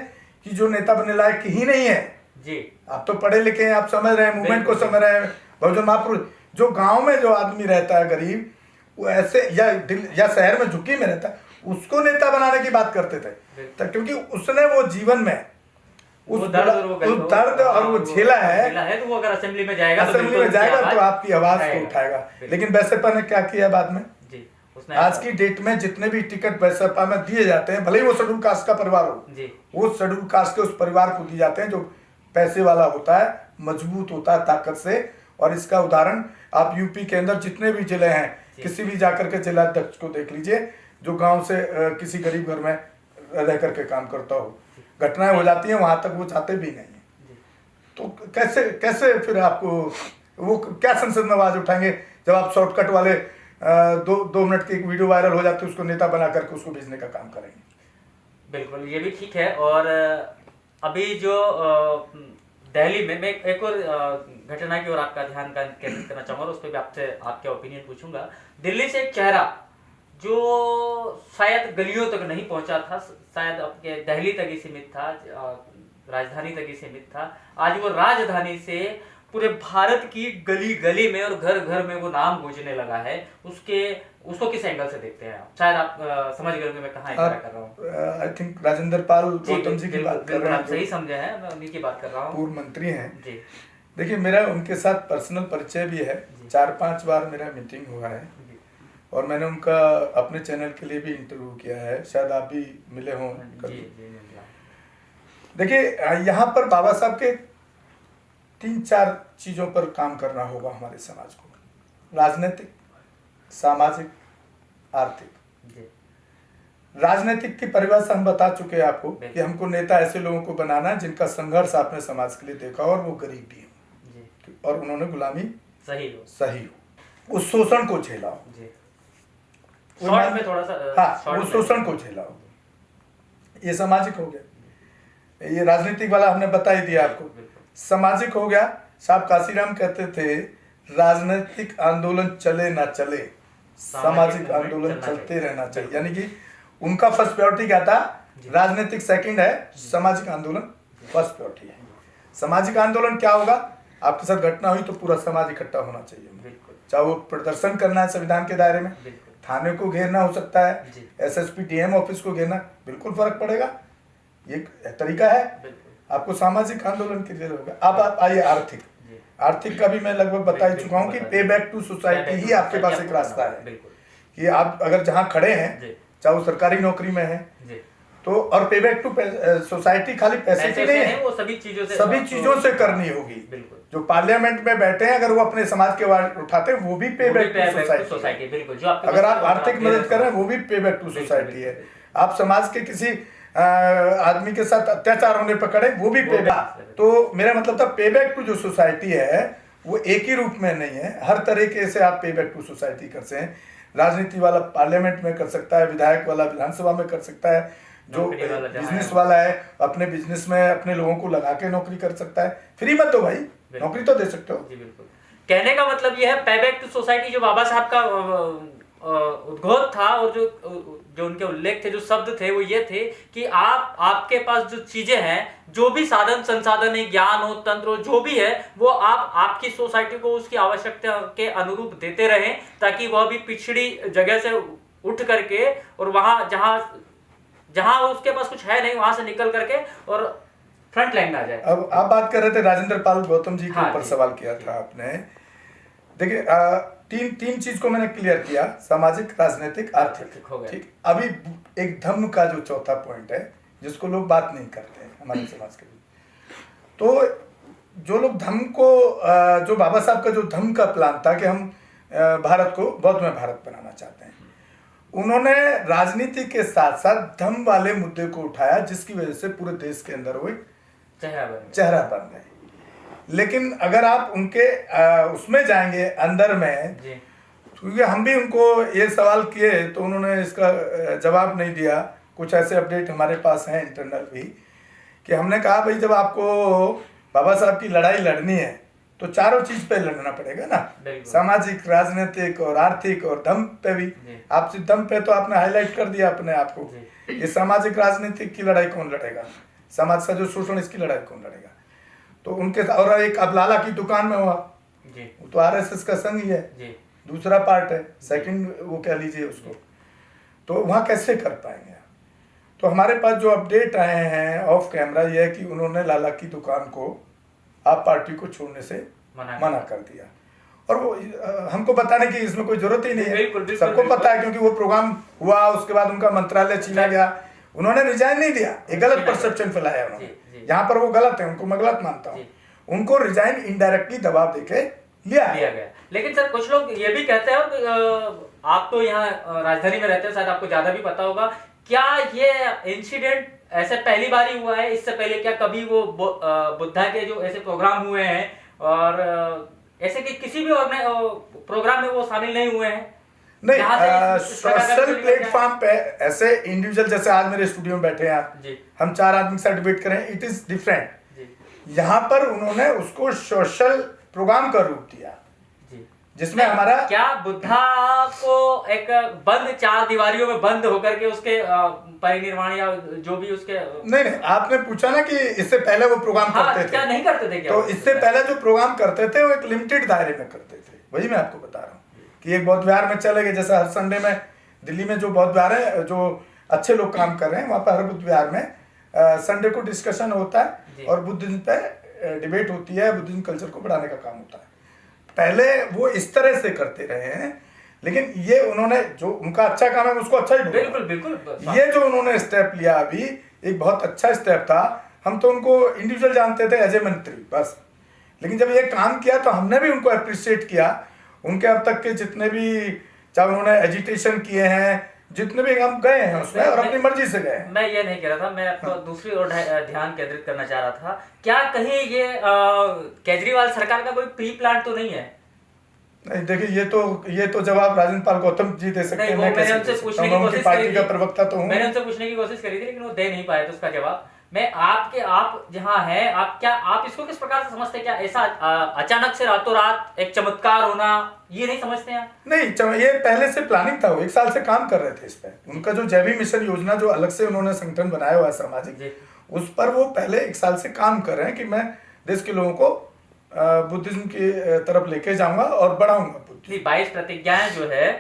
कि जो नेता बनने लायक ही नहीं है जी। आप तो पढ़े लिखे हैं, आप समझ रहे हैं, मूवमेंट को समझ रहे हैं। बहुजन महापुरुष जो गांव में जो आदमी रहता है गरीब, वो ऐसे या शहर में झुग्गी में रहता है, उसको नेता बनाने की बात करते थे क्योंकि उसने वो जीवन में उस दर्द और वो झेला है। तो वो अगर असेंबली में जाएगा तो आपकी आवाज को उठाएगा। लेकिन बैसपा ने क्या किया बाद में? आज की डेट में जितने भी टिकट बैसपा में दिए जाते हैं, भले ही वो शेड्यूल कास्ट का परिवार हो, वो शेड्यूल कास्ट के उस परिवार को दिए जाते हैं जो पैसे वाला होता है, मजबूत होता है ताकत से। और इसका उदाहरण आप यूपी के अंदर जितने भी जिले हैं, किसी भी जाकर के जिलाध्यक्ष को देख लीजिए जो गांव से किसी गरीब घर में रह करके काम करता हो, घटनाएं हो जाती हैं वहां तक वो जाते भी नहीं है। तो कैसे कैसे फिर आपको वो क्या संसद में आवाज उठाएंगे जब आप शॉर्टकट वाले दो मिनट की एक वीडियो वायरल हो जाती है, उसको नेता बना करके उसको भेजने का काम करेंगे? बिल्कुल, ये भी ठीक है। और अभी जो दिल्ली में, मैं एक और घटना की ओर आपका ध्यान केंद्रित करना चाहूंगा, उस पर भी आपसे आपके ओपिनियन पूछूंगा। दिल्ली से एक चेहरा जो शायद गलियों तक नहीं पहुंचा था, शायद आपके दिल्ली तक ही सीमित था, राजधानी तक ही सीमित था, आज वो राजधानी से पूरे भारत की गली गली में और घर घर में वो नाम गूंजने लगा है। उसको किस एंगल से देखते हैं आप? शायद आप समझ गए होंगे मैं कहाँ इशारा कर रहा हूँ। आई थिंक राजेंद्र पाल गौतम जी की बात कर रहे हैं। आप सही समझे हैं, मैं उन्हीं की बात कर रहा हूँ। पूर्व मंत्री हैं जी। देखिए मेरा उनके साथ पर्सनल परिचय भी है, 4-5 बार मेरा मीटिंग हुआ है और मैंने उनका अपने चैनल के लिए भी इंटरव्यू किया है, शायद आप भी मिले हों। देखिए यहाँ पर बाबा साहब के 3-4 चीजों पर काम करना होगा हमारे समाज को, राजनीतिक, सामाजिक, आर्थिक। राजनीतिक की परिभाषा हम बता चुके हैं आपको कि हमको नेता ऐसे लोगों को बनाना है जिनका संघर्ष आपने समाज के लिए देखा और वो गरीब भी हो और उन्होंने गुलामी सही हो, उस शोषण को झेला हो, शॉर्ट में थोड़ा सा हाँ उस शोषण को झेला हो। ये सामाजिक हो गया, ये राजनीतिक वाला हमने बता ही दिया आपको। सामाजिक हो गया, साहब काशीराम कहते थे राजनीतिक आंदोलन चले ना चले, सामाजिक आंदोलन चलते रहना चाहिए। यानी कि उनका फर्स्ट प्रायोरिटी क्या था? राजनीतिक सेकंड है, सामाजिक आंदोलन फर्स्ट प्रायोरिटी है। सामाजिक आंदोलन क्या होगा? आपके साथ घटना हुई तो पूरा समाज इकट्ठा होना चाहिए, चाहे वो प्रदर्शन करना है संविधान के दायरे में, थाने को घेरना हो सकता है, एसएसपी डीएम ऑफिस को घेरना, बिल्कुल फर्क पड़ेगा, ये तरीका है। आपको सामाजिक आंदोलन के लिए होगा। अब आप आइए आर्थिक। आर्थिक का भी मैं लगभग बता ही चुका हूँ कि पे बैक टू सोसाइटी ही आपके पास एक रास्ता है कि आप अगर जहाँ खड़े हैं, चाहे वो सरकारी नौकरी में है, तो और पे बैक टू सोसाइटी खाली पैसे की नहीं है, वो सभी चीजों से करनी होगी। जो पार्लियामेंट में बैठे हैं, अगर वो अपने समाज के वार्ड उठाते हैं, वो भी पे बैक टू सोसाइटी। अगर आप आर्थिक मदद कर रहे हैं, वो भी पे बैक टू सोसाइटी है। आप समाज के किसी आदमी के साथ अत्याचार होने पर खड़े, वो भी पे बैक। तो मेरा मतलब था पे बैक टू जो सोसाइटी है वो एक ही रूप में नहीं है, हर तरीके से आप पे बैक टू सोसाइटी कर सकते हैं। राजनीति वाला पार्लियामेंट में कर सकता है, विधायक वाला विधानसभा में कर सकता है, जो बिजनेस वाला है अपने बिजनेस में अपने लोगों को लगा के नौकरी कर सकता है। फ्री मत दो भाई, नौकरी तो दे सकते हो। कहने का मतलब ये है पे बैक टू सोसाइटी जो बाबा साहब का उद्घोष था और जो उनके उल्लेख थे, जो शब्द थे, वो ये थे कि आपके पास जो चीजें हैं, जो भी साधन संसाधन है, ज्ञान हो, तंत्र हो, जो भी है, वो आपकी सोसाइटी को उसकी आवश्यकता के अनुरूप देते रहें, ताकि वह भी पिछड़ी जगह से उठ करके और वहां जहां उसके पास कुछ है नहीं, वहां से निकल करके और फ्रंट लाइन में आ जाए। अब आप बात कर रहे थे राजेंद्र पाल गौतम जी के ऊपर सवाल किया था आपने। देखिए, तीन चीज को मैंने क्लियर किया, सामाजिक, राजनीतिक, आर्थिक। ठीक, अभी एक धम्म का जो चौथा पॉइंट है जिसको लोग बात नहीं करते हैं हमारे समाज के लिए, तो जो लोग धम्म को, जो बाबा साहब का जो धम्म का प्लान था कि हम भारत को बौद्धमय भारत बनाना चाहते हैं, उन्होंने राजनीति के साथ साथ धम्म वाले मुद्दे को उठाया, जिसकी वजह से पूरे देश के अंदर वो चेहरा बन गए। लेकिन अगर आप उनके उसमें जाएंगे अंदर में, क्योंकि हम भी उनको ये सवाल किए तो उन्होंने इसका जवाब नहीं दिया। कुछ ऐसे अपडेट हमारे पास हैं इंटरनल भी, कि हमने कहा भाई जब आपको बाबा साहब की लड़ाई लड़नी है तो चारों चीज पे लड़ना पड़ेगा ना, सामाजिक, राजनीतिक और आर्थिक और धम्म पे भी। आप सिर्फ धम्म पे तो आपने हाईलाइट कर दिया अपने आप को, ये सामाजिक राजनीतिक की लड़ाई कौन लड़ेगा, समाज का जो शोषण, इसकी लड़ाई कौन लड़ेगा। तो उनके, और एक अब लाला की दुकान में हुआ, तो आरएसएस का संघ ही है, दूसरा पार्ट है, सेकंड वो कह लीजिए उसको, तो वहाँ कैसे कर पाएंगे। तो हमारे पास जो अपडेट आए हैं ऑफ कैमरा, ये है कि उन्होंने लाला की दुकान को आप पार्टी को छोड़ने से मना कर दिया। और वो हमको बताने की इसमें कोई जरूरत ही नहीं है, सबको पता है, क्योंकि वो प्रोग्राम हुआ, उसके बाद उनका मंत्रालय छीना गया, उन्होंने रिजाइन नहीं दिया, एक गलत परसेप्शन फैलाया उन्होंने। यहाँ पर वो गलत है, उनको मैं गलत मानता हूँ, उनको रिजाइन इनडायरेक्टली दबाव देके लिया गया। लेकिन सर कुछ लोग ये भी कहते हैं, आप तो यहाँ राजधानी में रहते हैं, शायद आपको ज्यादा भी पता होगा, क्या ये इंसिडेंट ऐसे पहली बार ही हुआ है? इससे पहले क्या कभी वो बुद्धा के जो ऐसे प्रोग्राम हुए हैं और ऐसे कि किसी भी प्रोग्राम में वो शामिल नहीं हुए हैं? नहीं, सोशल प्लेटफॉर्म पे ऐसे इंडिविजुअल, जैसे आज मेरे स्टूडियो में बैठे हैं आप, हम 4 आदमी के साथ डिबेट करें, इट इज डिफरेंट। यहाँ पर उन्होंने उसको सोशल प्रोग्राम का रूप दिया, जिसमें हमारा, क्या बुद्धा को एक बंद 4 दीवारियों में बंद होकर के उसके परिनिर्वाण या जो भी उसके, नहीं, आपने पूछा ना कि इससे पहले वो प्रोग्राम करते थे, क्या नहीं करते थे क्या? तो इससे पहले जो प्रोग्राम करते थे वो एक लिमिटेड दायरे में करते थे, वही मैं आपको बता रहा हूँ कि एक बौद्ध विहार में चले गए, जैसे हर संडे में दिल्ली में जो बौद्ध विहार है, जो अच्छे लोग काम कर रहे हैं, वहाँ पर हर बुद्ध विहार में संडे को डिस्कशन होता है और बुद्धिज्म पे डिबेट होती है, बुद्धिज्म कल्चर को बढ़ाने का काम होता है। पहले वो इस तरह से करते रहे हैं, लेकिन ये उन्होंने, जो उनका अच्छा काम है उसको अच्छा ही, बिल्कुल ये जो उन्होंने स्टेप लिया अभी, एक बहुत अच्छा स्टेप था। हम तो उनको इंडिविजुअल जानते थे एज ए मंत्री बस, लेकिन जब ये काम किया तो हमने भी उनको अप्रिशिएट किया। उनके अब तक के जितने भी, चाहे उन्होंने एजिटेशन किए हैं, जितने भी हम गए हैं उसमें, और अपनी मर्जी से गए। मैं ये नहीं कह रहा था, मैं आपको दूसरी ओर ध्यान केंद्रित करना चाह रहा था, क्या कहीं ये केजरीवाल सरकार का कोई प्री प्लान तो नहीं है? नहीं, देखिए, ये तो जवाब राजेंद्र पाल गौतम जी दे सकते हैं। मैंने उनसे पूछने की कोशिश पार्टी का प्रवक्ता तो हूं, मैंने उनसे पूछने की कोशिश करी थी, लेकिन वो दे नहीं पाए थे उसका जवाब। मैं आप जहाँ हैं, आप इसको किस प्रकार से समझते हैं? क्या ऐसा अचानक से रातों रात एक चमत्कार होना, ये नहीं समझते हैं? नहीं, ये पहले से प्लानिंग था, वो 1 साल से काम कर रहे थे इस पे। उनका जो जैवी मिशन योजना, जो अलग से उन्होंने संगठन बनाया हुआ है सामाजिक, उस पर वो पहले 1 साल से काम कर रहे हैं कि मैं देश के लोगों को बुद्धिज्म की तरफ लेके जाऊंगा और बढ़ाऊंगा। 22 प्रतिज्ञाएं जो है,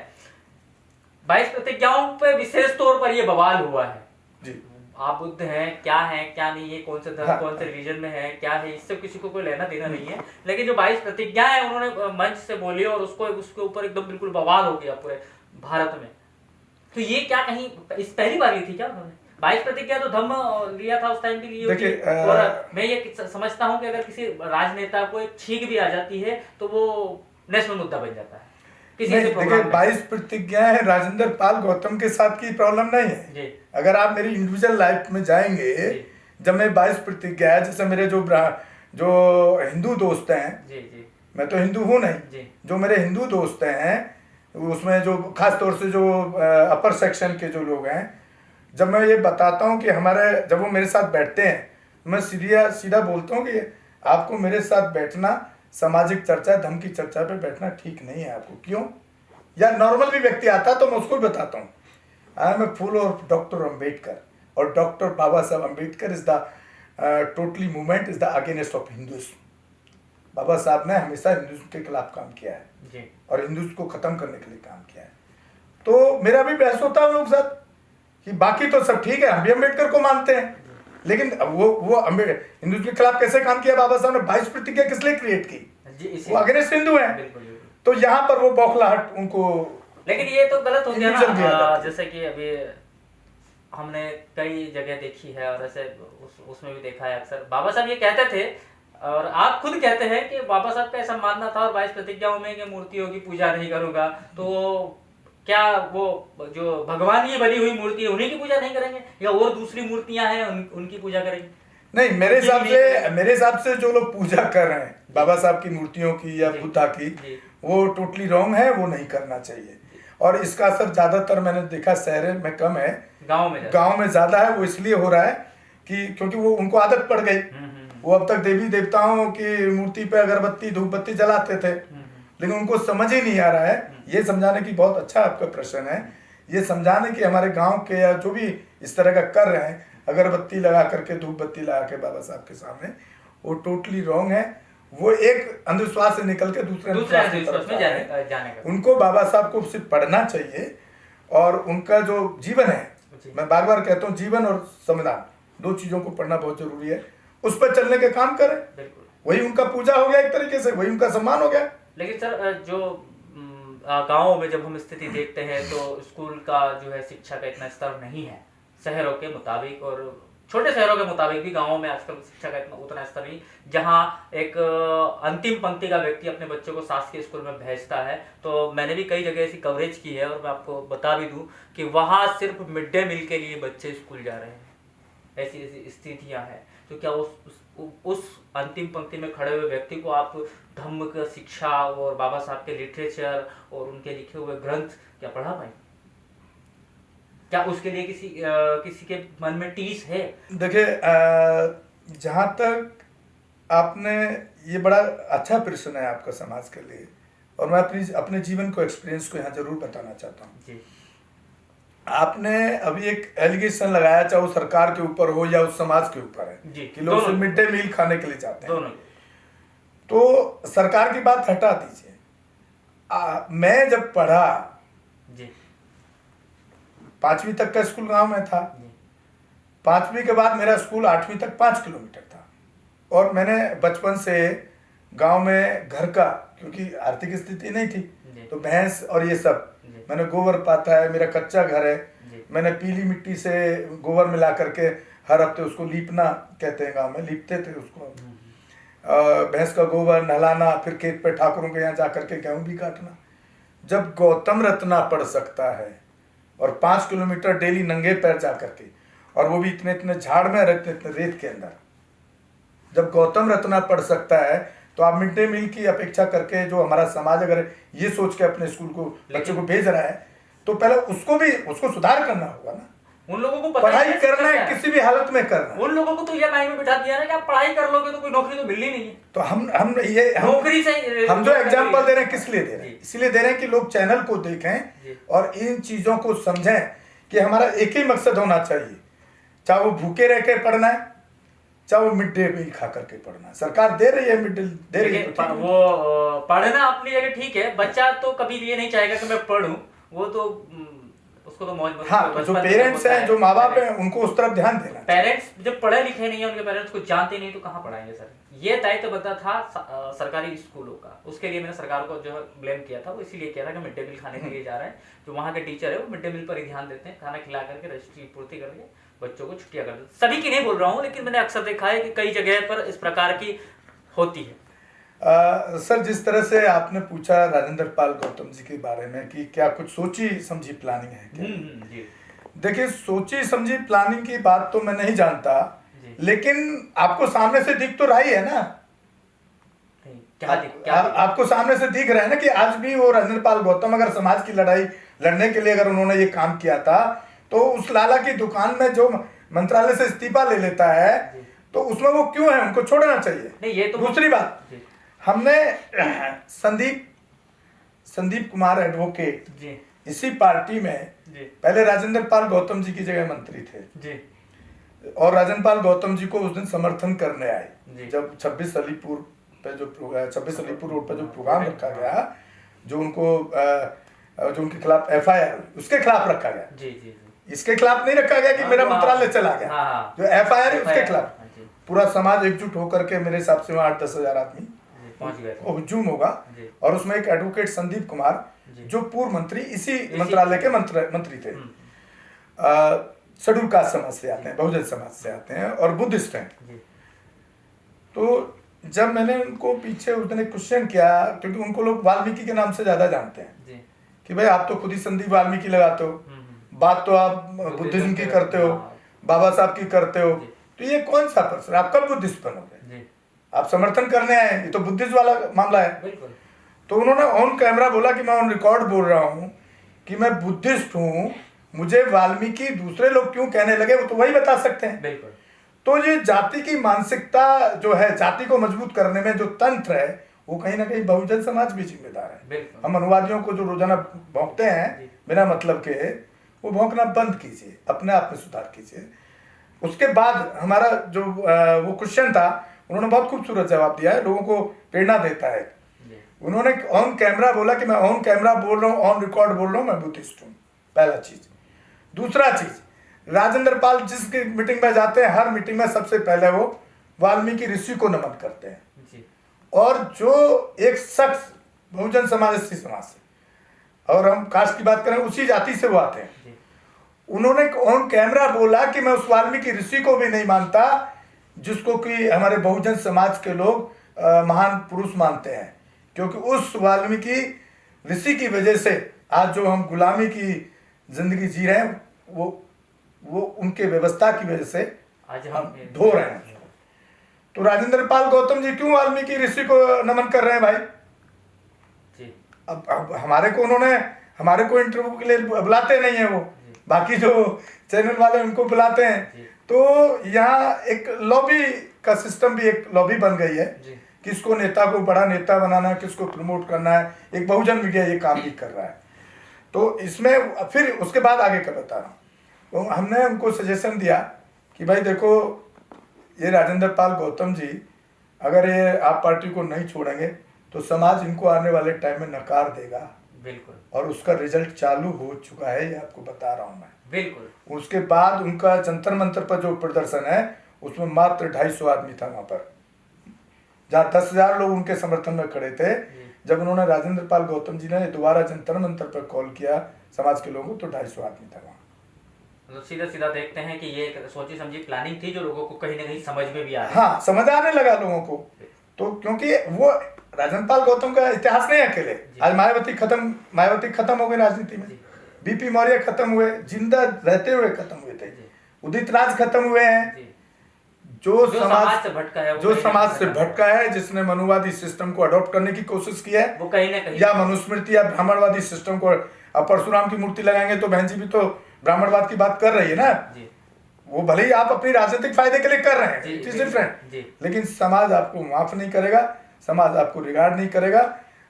22 प्रतिज्ञाओं पे विशेष तौर पर ये बवाल हुआ है जी। आप बुद्ध हैं, क्या है क्या नहीं है, कौन से धर्म, कौन से रिलीजन में है, क्या है, इससे किसी को कोई लेना देना नहीं है। लेकिन जो 22 प्रतिज्ञाएं उन्होंने मंच से बोली और उसके ऊपर एकदम बिल्कुल बवाल हो गया पूरे भारत में, तो ये क्या कहीं इस पहली बार ली थी क्या उन्होंने? 22 प्रतिज्ञा तो धम्म लिया था उस टाइम भी ली होगी। और मैं ये समझता हूँ कि अगर किसी राजनेता को एक छींक भी आ जाती है तो वो नेशनल मुद्दा बन जाता है। देखिए, 22 प्रतिज्ञाएं हैं, राजेंद्र पाल गौतम के साथ की प्रॉब्लम नहीं है। अगर आप मेरी इंडिविजुअल लाइफ में जाएंगे, जब मैं 22 प्रतिज्ञाएं, जैसे मेरे जो हिंदू दोस्त हैं, मैं तो हिंदू हूँ नहीं, जो मेरे हिंदू दोस्त हैं, उसमें जो खास तौर से जो अपर सेक्शन के जो लोग हैं, जब मैं ये बताता हूँ कि जब वो मेरे साथ बैठते हैं, मैं सीधा बोलता हूँ कि आपको मेरे साथ बैठना, सामाजिक चर्चा, धर्म की चर्चा पे बैठना ठीक नहीं है आपको। क्यों? या नॉर्मल भी व्यक्ति आता है तो मैं उसको भी बताता हूँ, I am a full of doctor Ambedkar, और doctor Baba Sahab Ambedkar is the totally movement is the against of Hinduism. Baba Sahab ने हमेशा हिंदुइज्म के खिलाफ काम किया है जी। और हिंदुइज्म को खत्म करने के लिए काम किया है। तो मेरा भी बहस होता है उन लोग साथ कि बाकी तो सब ठीक है, हम भी अम्बेडकर को मानते हैं, लेकिन वो हिंदुइज्म के खिलाफ कैसे काम किया बाबा साहब ने? 22 प्रतिज्ञा किस लिए क्रिएट की? वो अगेंस्ट हिंदू है। तो यहाँ पर वो बौखलाहट उनको, लेकिन ये तो गलत हो गया ना, जैसे कि अभी हमने कई जगह देखी है और ऐसे उसमें भी देखा है अक्सर बाबा साहब ये कहते थे और आप खुद कहते हैं कि बाबा साहब का ऐसा मानना था और 22 प्रतिज्ञाओं में कि मूर्तियों की पूजा नहीं करूंगा, तो क्या वो जो भगवान की बनी हुई मूर्ति है उन्हीं की पूजा नहीं करेंगे या और दूसरी मूर्तियां हैं उनकी पूजा करेंगे? नहीं, मेरे हिसाब से जो लोग पूजा कर रहे हैं बाबा साहब की मूर्तियों की या बुद्धा की, वो टोटली रॉन्ग है, वो नहीं करना चाहिए। और इसका असर ज्यादातर मैंने देखा शहर में कम है, गांव में ज्यादा है। वो इसलिए हो रहा है कि क्योंकि वो उनको आदत पड़ गई। वो अब तक देवी देवताओं की मूर्ति पे अगरबत्ती धूप बत्ती जलाते थे, लेकिन उनको समझ ही नहीं आ रहा है। ये समझाने की, बहुत अच्छा आपका प्रश्न है, ये समझाने की हमारे गांव के या जो भी इस तरह का कर रहे हैं अगरबत्ती लगा करके धूप बत्ती लगा के बाबा साहब के सामने, वो टोटली रॉन्ग है। वो एक अंधविश्वास से निकल के दूसरे अंधविश्वास में जाने का। उनको बाबा साहब को सिर्फ पढ़ना चाहिए और उनका जो जीवन है, मैं बार बार कहता हूँ जीवन और संविधान दो चीजों को पढ़ना बहुत जरूरी है, उस पर चलने के काम करें। वही उनका पूजा हो गया एक तरीके से, वही उनका सम्मान हो गया। लेकिन सर जो गाँव में जब हम स्थिति देखते हैं तो स्कूल का जो है शिक्षा का इतना स्तर नहीं है शहरों के मुताबिक, और छोटे शहरों के मुताबिक भी गाँवों में आजकल शिक्षा का उतना स्तर नहीं, जहाँ एक अंतिम पंक्ति का व्यक्ति अपने बच्चों को शासकीय स्कूल में भेजता है। तो मैंने भी कई जगह ऐसी कवरेज की है और मैं आपको बता भी दूं कि वहाँ सिर्फ मिड डे मील के लिए बच्चे स्कूल जा रहे हैं, ऐसी ऐसी स्थितियाँ हैं। तो क्या उस अंतिम पंक्ति में खड़े हुए व्यक्ति को आप धम्म का शिक्षा और बाबा साहब के लिटरेचर और उनके लिखे हुए ग्रंथ क्या पढ़ा पाएंगे? क्या उसके लिए किसी के मन में टीस है? देखिए, जहाँ तक आपने, ये बड़ा अच्छा प्रश्न है आपका समाज के लिए, और मैं अपने जीवन को एक्सपीरियंस को यहाँ जरूर बताना चाहता हूँ। आपने अभी एक एलिगेशन लगाया, चाहे वो सरकार के ऊपर हो या उस समाज के ऊपर है कि लोग सिर्फ मिड डे मील खाने के लिए जाते हैं। तो सरकार की बात हटा दीजिए, मैं जब पढ़ा 5वीं तक का स्कूल गांव में था। 5वीं के बाद मेरा स्कूल 8वीं तक 5 किलोमीटर था, और मैंने बचपन से गांव में घर का, क्योंकि आर्थिक स्थिति नहीं थी, तो भैंस और ये सब मैंने गोबर पाता है, मेरा कच्चा घर है, मैंने पीली मिट्टी से गोबर मिला करके हर हफ्ते उसको लीपना कहते हैं गांव में, लीपते थे उसको, भैंस का गोबर नहलाना, फिर खेत पे ठाकुरों के यहाँ जा करके गेहूं भी काटना। जब गौतम रत्ना पढ़ सकता है और 5 किलोमीटर डेली नंगे पैर जा करके, और वो भी इतने इतने झाड़ में रहते, इतने रेत के अंदर, जब गौतम रत्ना पढ़ सकता है, तो आप मिड डे मील की अपेक्षा करके जो हमारा समाज अगर ये सोच के अपने स्कूल को बच्चों को भेज रहा है, तो पहले उसको सुधार करना होगा ना। उन लोगों को पढ़ाई करना है, किसी भी हालत में करना। उन लोगों को तो ये माइंड में बिठा दिया ना कि आप पढ़ाई कर लोगे तो कोई नौकरी तो मिलनी नहीं है। तो हम नौकरी से हम जो एग्जाम्पल दे रहे हैं किस लिए दे रहे हैं? इसलिए दे रहे हैं कि लोग चैनल को देखें और इन चीजों को समझें कि हमारा एक ही मकसद होना चाहिए, चाहे वो भूखे रह के पढ़ना है, चाहे वो मिड डे मील खा करके पढ़ना है। सरकार दे रही है मिड डे दे रही है, तो वो पढ़ना अपनी जगह ठीक है। बच्चा तो कभी ये नहीं चाहेगा कि मैं पढ़ूं, वो तो उसको तो मौज मस्ती। हाँ, जो पेरेंट्स हैं, जो माँ बाप हैं, उनको उस तरफ ध्यान देना। पेरेंट्स जब पढ़े लिखे नहीं है, उनके पेरेंट्स को जानते नहीं, तो कहाँ पढ़ाएंगे सर? ये दायित्व बनता था सरकारी स्कूलों का। उसके लिए मैंने सरकार को जो है ब्लेम किया था, वो इसीलिए किया था कि मिड डे मील खाने के लिए जा रहे हैं। जो वहाँ के टीचर है वो मिड डे मील पर ही ध्यान देते हैं, खाना खिला करके रजिस्ट्री पूर्ति करके बच्चों को छुट्टियां कर देते। सभी की नहीं बोल रहा हूँ, लेकिन मैंने अक्सर देखा है कि कई जगह पर इस प्रकार की होती है। सर, जिस तरह से आपने पूछा राजेंद्र पाल गौतम जी के बारे में कि क्या कुछ सोची समझी प्लानिंग है क्या? देखिए, सोची समझी प्लानिंग की बात तो मैं नहीं जानता, लेकिन आपको सामने से दिख तो रही है ना। आपको सामने से दिख रहा है ना कि आज भी वो राजेंद्र पाल गौतम अगर समाज की लड़ाई लड़ने के लिए अगर उन्होंने ये काम किया था, तो उस लाला की दुकान में जो मंत्रालय से इस्तीफा ले लेता है, तो उसमें वो क्यों है? उनको छोड़ना चाहिए। नहीं, ये तो दूसरी बात, हमने संदीप कुमार एडवोकेट जी इसी पार्टी में जी पहले राजेंद्र पाल गौतम जी की जगह मंत्री थे जी, और राजेंद्र पाल गौतम जी को उस दिन समर्थन करने आए जी। जब 26 अलीपुर रोड पे जो प्रोग्राम रखा गया, जो उनको जो उनके खिलाफ एफआईआर उसके खिलाफ रखा गया। जी जी जी, इसके खिलाफ नहीं रखा गया कि मेरा मंत्रालय चला गया। हाँ, जो एफआईआर है उसके खिलाफ जी, पूरा समाज एकजुट होकर के मेरे हिसाब से वहाँ 8-10 हजार आदमी जी, पहुंच गए थे। वो हुजूम होगा। जी। और उसमें एक एडवोकेट संदीप कुमार जी। जो पूर्व मंत्री इसी मंत्रालय के मंत्री थे, शेड्यूल कास्ट समाज से आते हैं, बहुजन समाज से आते हैं और बुद्धिस्ट हैं। जी। तो जब मैंने उनको पीछे उस दिन एक क्वेश्चन किया, क्योंकि उनको लोग वाल्मीकि के नाम से ज्यादा जानते हैं जी। कि भाई आप तो खुद ही संदीप वाल्मीकि लगाते हो, बात तो आप बुद्धिज्म की करते हो, बाबा साहब की करते हो, तो ये कौन सा पर्सन, आप कब बुद्धिस्ट बनोगे? आप समर्थन करने आए, ये तो बुद्धिस्ट वाला मामला है। बिल्कुल। तो उन्होंने ऑन कैमरा बोला कि मैं ऑन रिकॉर्ड बोल रहा हूँ कि मैं बुद्धिस्ट हूँ, मुझे वाल्मीकि दूसरे लोग क्यों कहने लगे वो तो वही बता सकते हैं। बिल्कुल। तो ये जाति की मानसिकता जो है, जाति को मजबूत करने में जो तंत्र है, वो कहीं ना कहीं बहुजन समाज भी जिम्मेदार है। हम अनुवादियों को जो रोजाना भौंकते हैं बिना मतलब के, वो भौंकना बंद कीजिए, अपने आप में सुधार कीजिए। उसके बाद हमारा जो वो क्वेश्चन था, उन्होंने बहुत खूबसूरत जवाब दिया है, लोगों को प्रेरणा देता है। उन्होंने ऑन कैमरा बोला कि मैं ऑन कैमरा बोल रहा हूँ, ऑन रिकॉर्ड बोल रहा हूँ, मैं बुद्धिस्ट हूँ, पहला चीज। दूसरा चीज, राजेंद्र पाल जिस मीटिंग में जाते हैं, हर मीटिंग में सबसे पहले वो वाल्मीकि ऋषि को नमन करते हैं जी। और जो एक शख्स बहुजन समाज एससी समाज से, और हम कास्ट की बात करें उसी जाति से वो आते हैं, उन्होंने ऑन कैमरा बोला कि मैं उस वाल्मीकि ऋषि को भी नहीं मानता जिसको कि हमारे बहुजन समाज के लोग महान पुरुष मानते हैं, क्योंकि उस वाल्मीकि ऋषि की वजह से आज जो हम गुलामी की जिंदगी जी रहे हैं, वो उनके व्यवस्था की वजह से आज हम धो रहे हैं। तो राजेंद्र पाल गौतम जी क्यों वाल्मीकि ऋषि को नमन कर रहे हैं भाई जी? अब हमारे को इंटरव्यू के लिए बुलाते नहीं है, वो बाकी जो चैनल वाले उनको बुलाते हैं। तो यहाँ एक लॉबी का सिस्टम भी, एक लॉबी बन गई है, किसको नेता को बड़ा नेता बनाना है, किसको प्रमोट करना है। एक बहुजन मीडिया ये काम भी कर रहा है। तो इसमें फिर उसके बाद आगे का बता रहा हूँ। तो हमने उनको सजेशन दिया कि भाई देखो, ये राजेंद्र पाल गौतम जी अगर ये आप पार्टी को नहीं छोड़ेंगे तो समाज इनको आने वाले टाइम में नकार देगा। बिल्कुल। और उसका रिजल्ट चालू हो चुका है, ये आपको बता रहा हूँ मैं। बिल्कुल। उसके बाद उनका जंतर मंतर पर जो प्रदर्शन है, उसमें मात्र 250 आदमी था वहां पर, जहाँ 10,000 लोग उनके समर्थन में खड़े थे। जब उन्होंने राजेंद्र पाल गौतम जी ने दोबारा जंतर मंतर पर कॉल किया समाज के लोगों, तो 250 आदमी था वहाँ। मतलब सीधा सीधा देखते हैं कि ये एक सोची समझी प्लानिंग थी, जो लोगों को कहीं ना कहीं समझ में भी आ रही है। हाँ, समझ आने लगा लोगों को। तो क्योंकि वो राजेंद्र पाल गौतम का इतिहास नहीं अकेले, आज मायावती खत्म हो गई राजनीति में, बीपी मौर्य खत्म हुए, जिंदा रहते हुए खत्म हुए थे, उदित राज खत्म हुए हैं। जो समाज से भटका है, जिसने मनुवादी सिस्टम को अडॉप्ट करने की कोशिश की है, वो कहीं ना कहीं, या मनुस्मृति या ब्राह्मणवादी सिस्टम को, अब परशुराम की मूर्ति लगाएंगे तो बहन जी भी तो ब्राह्मणवाद की बात कर रही है ना। वो भले ही आप अपनी राजनीतिक फायदे के लिए कर रहे हैं, इट इज डिफरेंट, लेकिन समाज आपको माफ नहीं करेगा, समाज आपको रिगार्ड नहीं करेगा।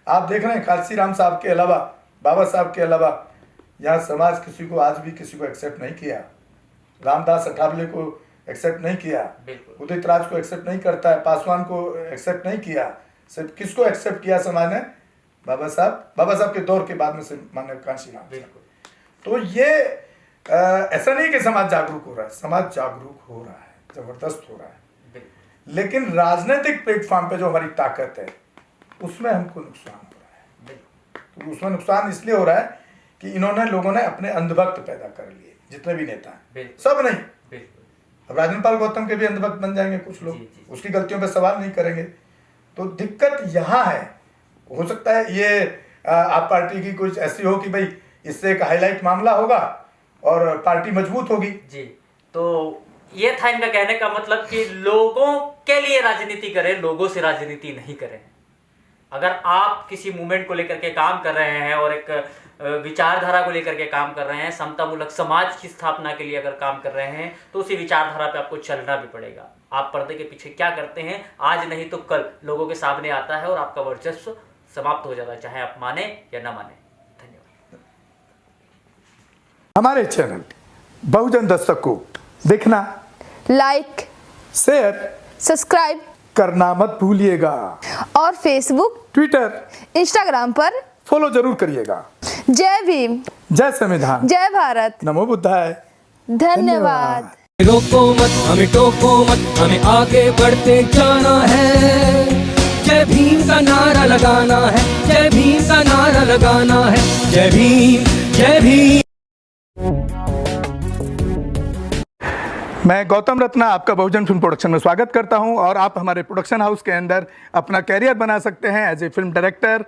आप देख रहे हैं काशी राम साहब के अलावा, बाबा साहब के अलावा, यहाँ समाज किसी को आज भी किसी को एक्सेप्ट नहीं किया। रामदास अठावले को एक्सेप्ट नहीं किया, उदित राज को एक्सेप्ट नहीं करता है, पासवान को एक्सेप्ट नहीं किया। सिर्फ किसको एक्सेप्ट किया समाज ने? बाबा साहब के दौर के बाद में से माननीय काशी राम। तो ये ऐसा नहीं कि समाज जागरूक हो रहा है, समाज जागरूक हो रहा है, जबरदस्त हो रहा है, लेकिन राजनीतिक प्लेटफॉर्म पे जो हमारी ताकत है उसमें हमको नुकसान हो रहा है। तो उसमें नुकसान इसलिए हो रहा है कि लोगों ने अपने अंधभक्त पैदा कर लिए, जितने भी नेता हैं, सब नहीं। अब राजेंद्र पाल गौतम के भी अंधभक्त बन जाएंगे कुछ लोग, उसकी गलतियों पे सवाल नहीं करेंगे। तो दिक्कत यहाँ है। हो सकता है ये आप पार्टी की कुछ ऐसी हो कि भाई इससे एक हाईलाइट मामला होगा और पार्टी मजबूत होगी जी। तो ये था इनका कहने का मतलब कि लोगों के लिए राजनीति करें, लोगों से राजनीति नहीं करें। अगर आप किसी मूवमेंट को लेकर के काम कर रहे हैं और एक विचारधारा को लेकर के काम कर रहे हैं, समतामूलक समाज की स्थापना के लिए अगर काम कर रहे हैं, तो उसी विचारधारा पे आपको चलना भी पड़ेगा। आप पर्दे के पीछे क्या करते हैं, आज नहीं तो कल लोगों के सामने आता है और आपका वर्चस्व समाप्त हो जाता है, चाहे आप माने या ना माने। धन्यवाद। हमारे चैनल बहुजन दस्तक को देखना, लाइक, शेयर, सब्सक्राइब करना मत भूलिएगा और फेसबुक, ट्विटर, इंस्टाग्राम पर फॉलो जरूर करिएगा। जय भीम, जय संविधान, जय भारत, नमो बुद्धाय। धन्यवाद। रोको मत, हमें टोको मत, हमें आगे बढ़ते जाना है। जय भीम का नारा लगाना है, जय भीम का नारा लगाना है। जय भीम, जय भीम। मैं गौतम रत्ना आपका बहुजन फिल्म प्रोडक्शन में स्वागत करता हूं और आप हमारे प्रोडक्शन हाउस के अंदर अपना कैरियर बना सकते हैं as a film director,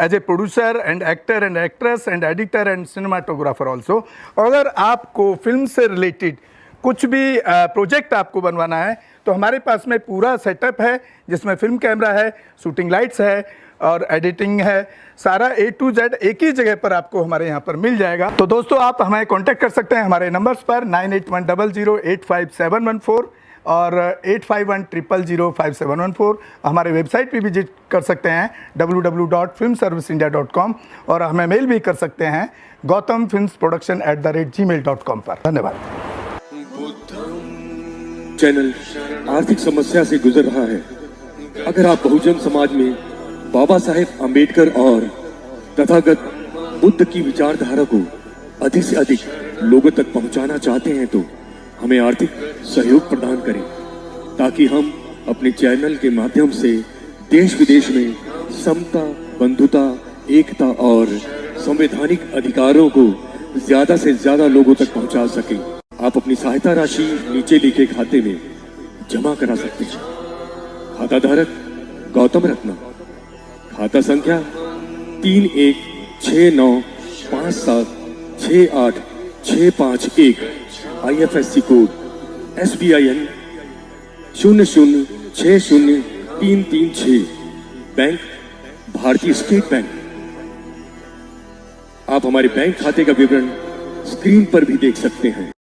as a producer and actor and actress and editor and cinematographer also. अगर आपको फिल्म से रिलेटेड कुछ भी प्रोजेक्ट आपको बनवाना है तो हमारे पास में पूरा सेटअप है, जिसमें फिल्म कैमरा है, शूटिंग लाइट्स है और एडिटिंग है। सारा A to Z एक ही जगह पर आपको हमारे यहाँ पर मिल जाएगा। तो दोस्तों आप हमें कांटेक्ट कर सकते हैं हमारे नंबर्स पर 9810085714 और 8510005714। हमारे वेबसाइट पे विजिट कर सकते हैं www.filmserviceindia.com और हमें मेल भी कर सकते हैं gautamfilmsproduction@gmail.com पर। धन्यवाद। चैनल आर्थिक समस्या से गुजर रहा है। अगर आप बहुजन समाज में बाबा साहेब अम्बेडकर और तथागत बुद्ध की विचारधारा को अधिक से अधिक लोगों तक पहुंचाना चाहते हैं तो हमें आर्थिक सहयोग प्रदान करें, ताकि हम अपने चैनल के माध्यम से देश विदेश में समता, बंधुता, एकता और संवैधानिक अधिकारों को ज्यादा से ज्यादा लोगों तक पहुंचा सकें। आप अपनी सहायता राशि नीचे लिखे खाते में जमा करा सकते हैं। खाता धारक गौतम रत्ना, खाता संख्या 316957686551, IFSC कोड SBIN 0060336, बैंक भारतीय स्टेट बैंक। आप हमारे बैंक खाते का विवरण स्क्रीन पर भी देख सकते हैं।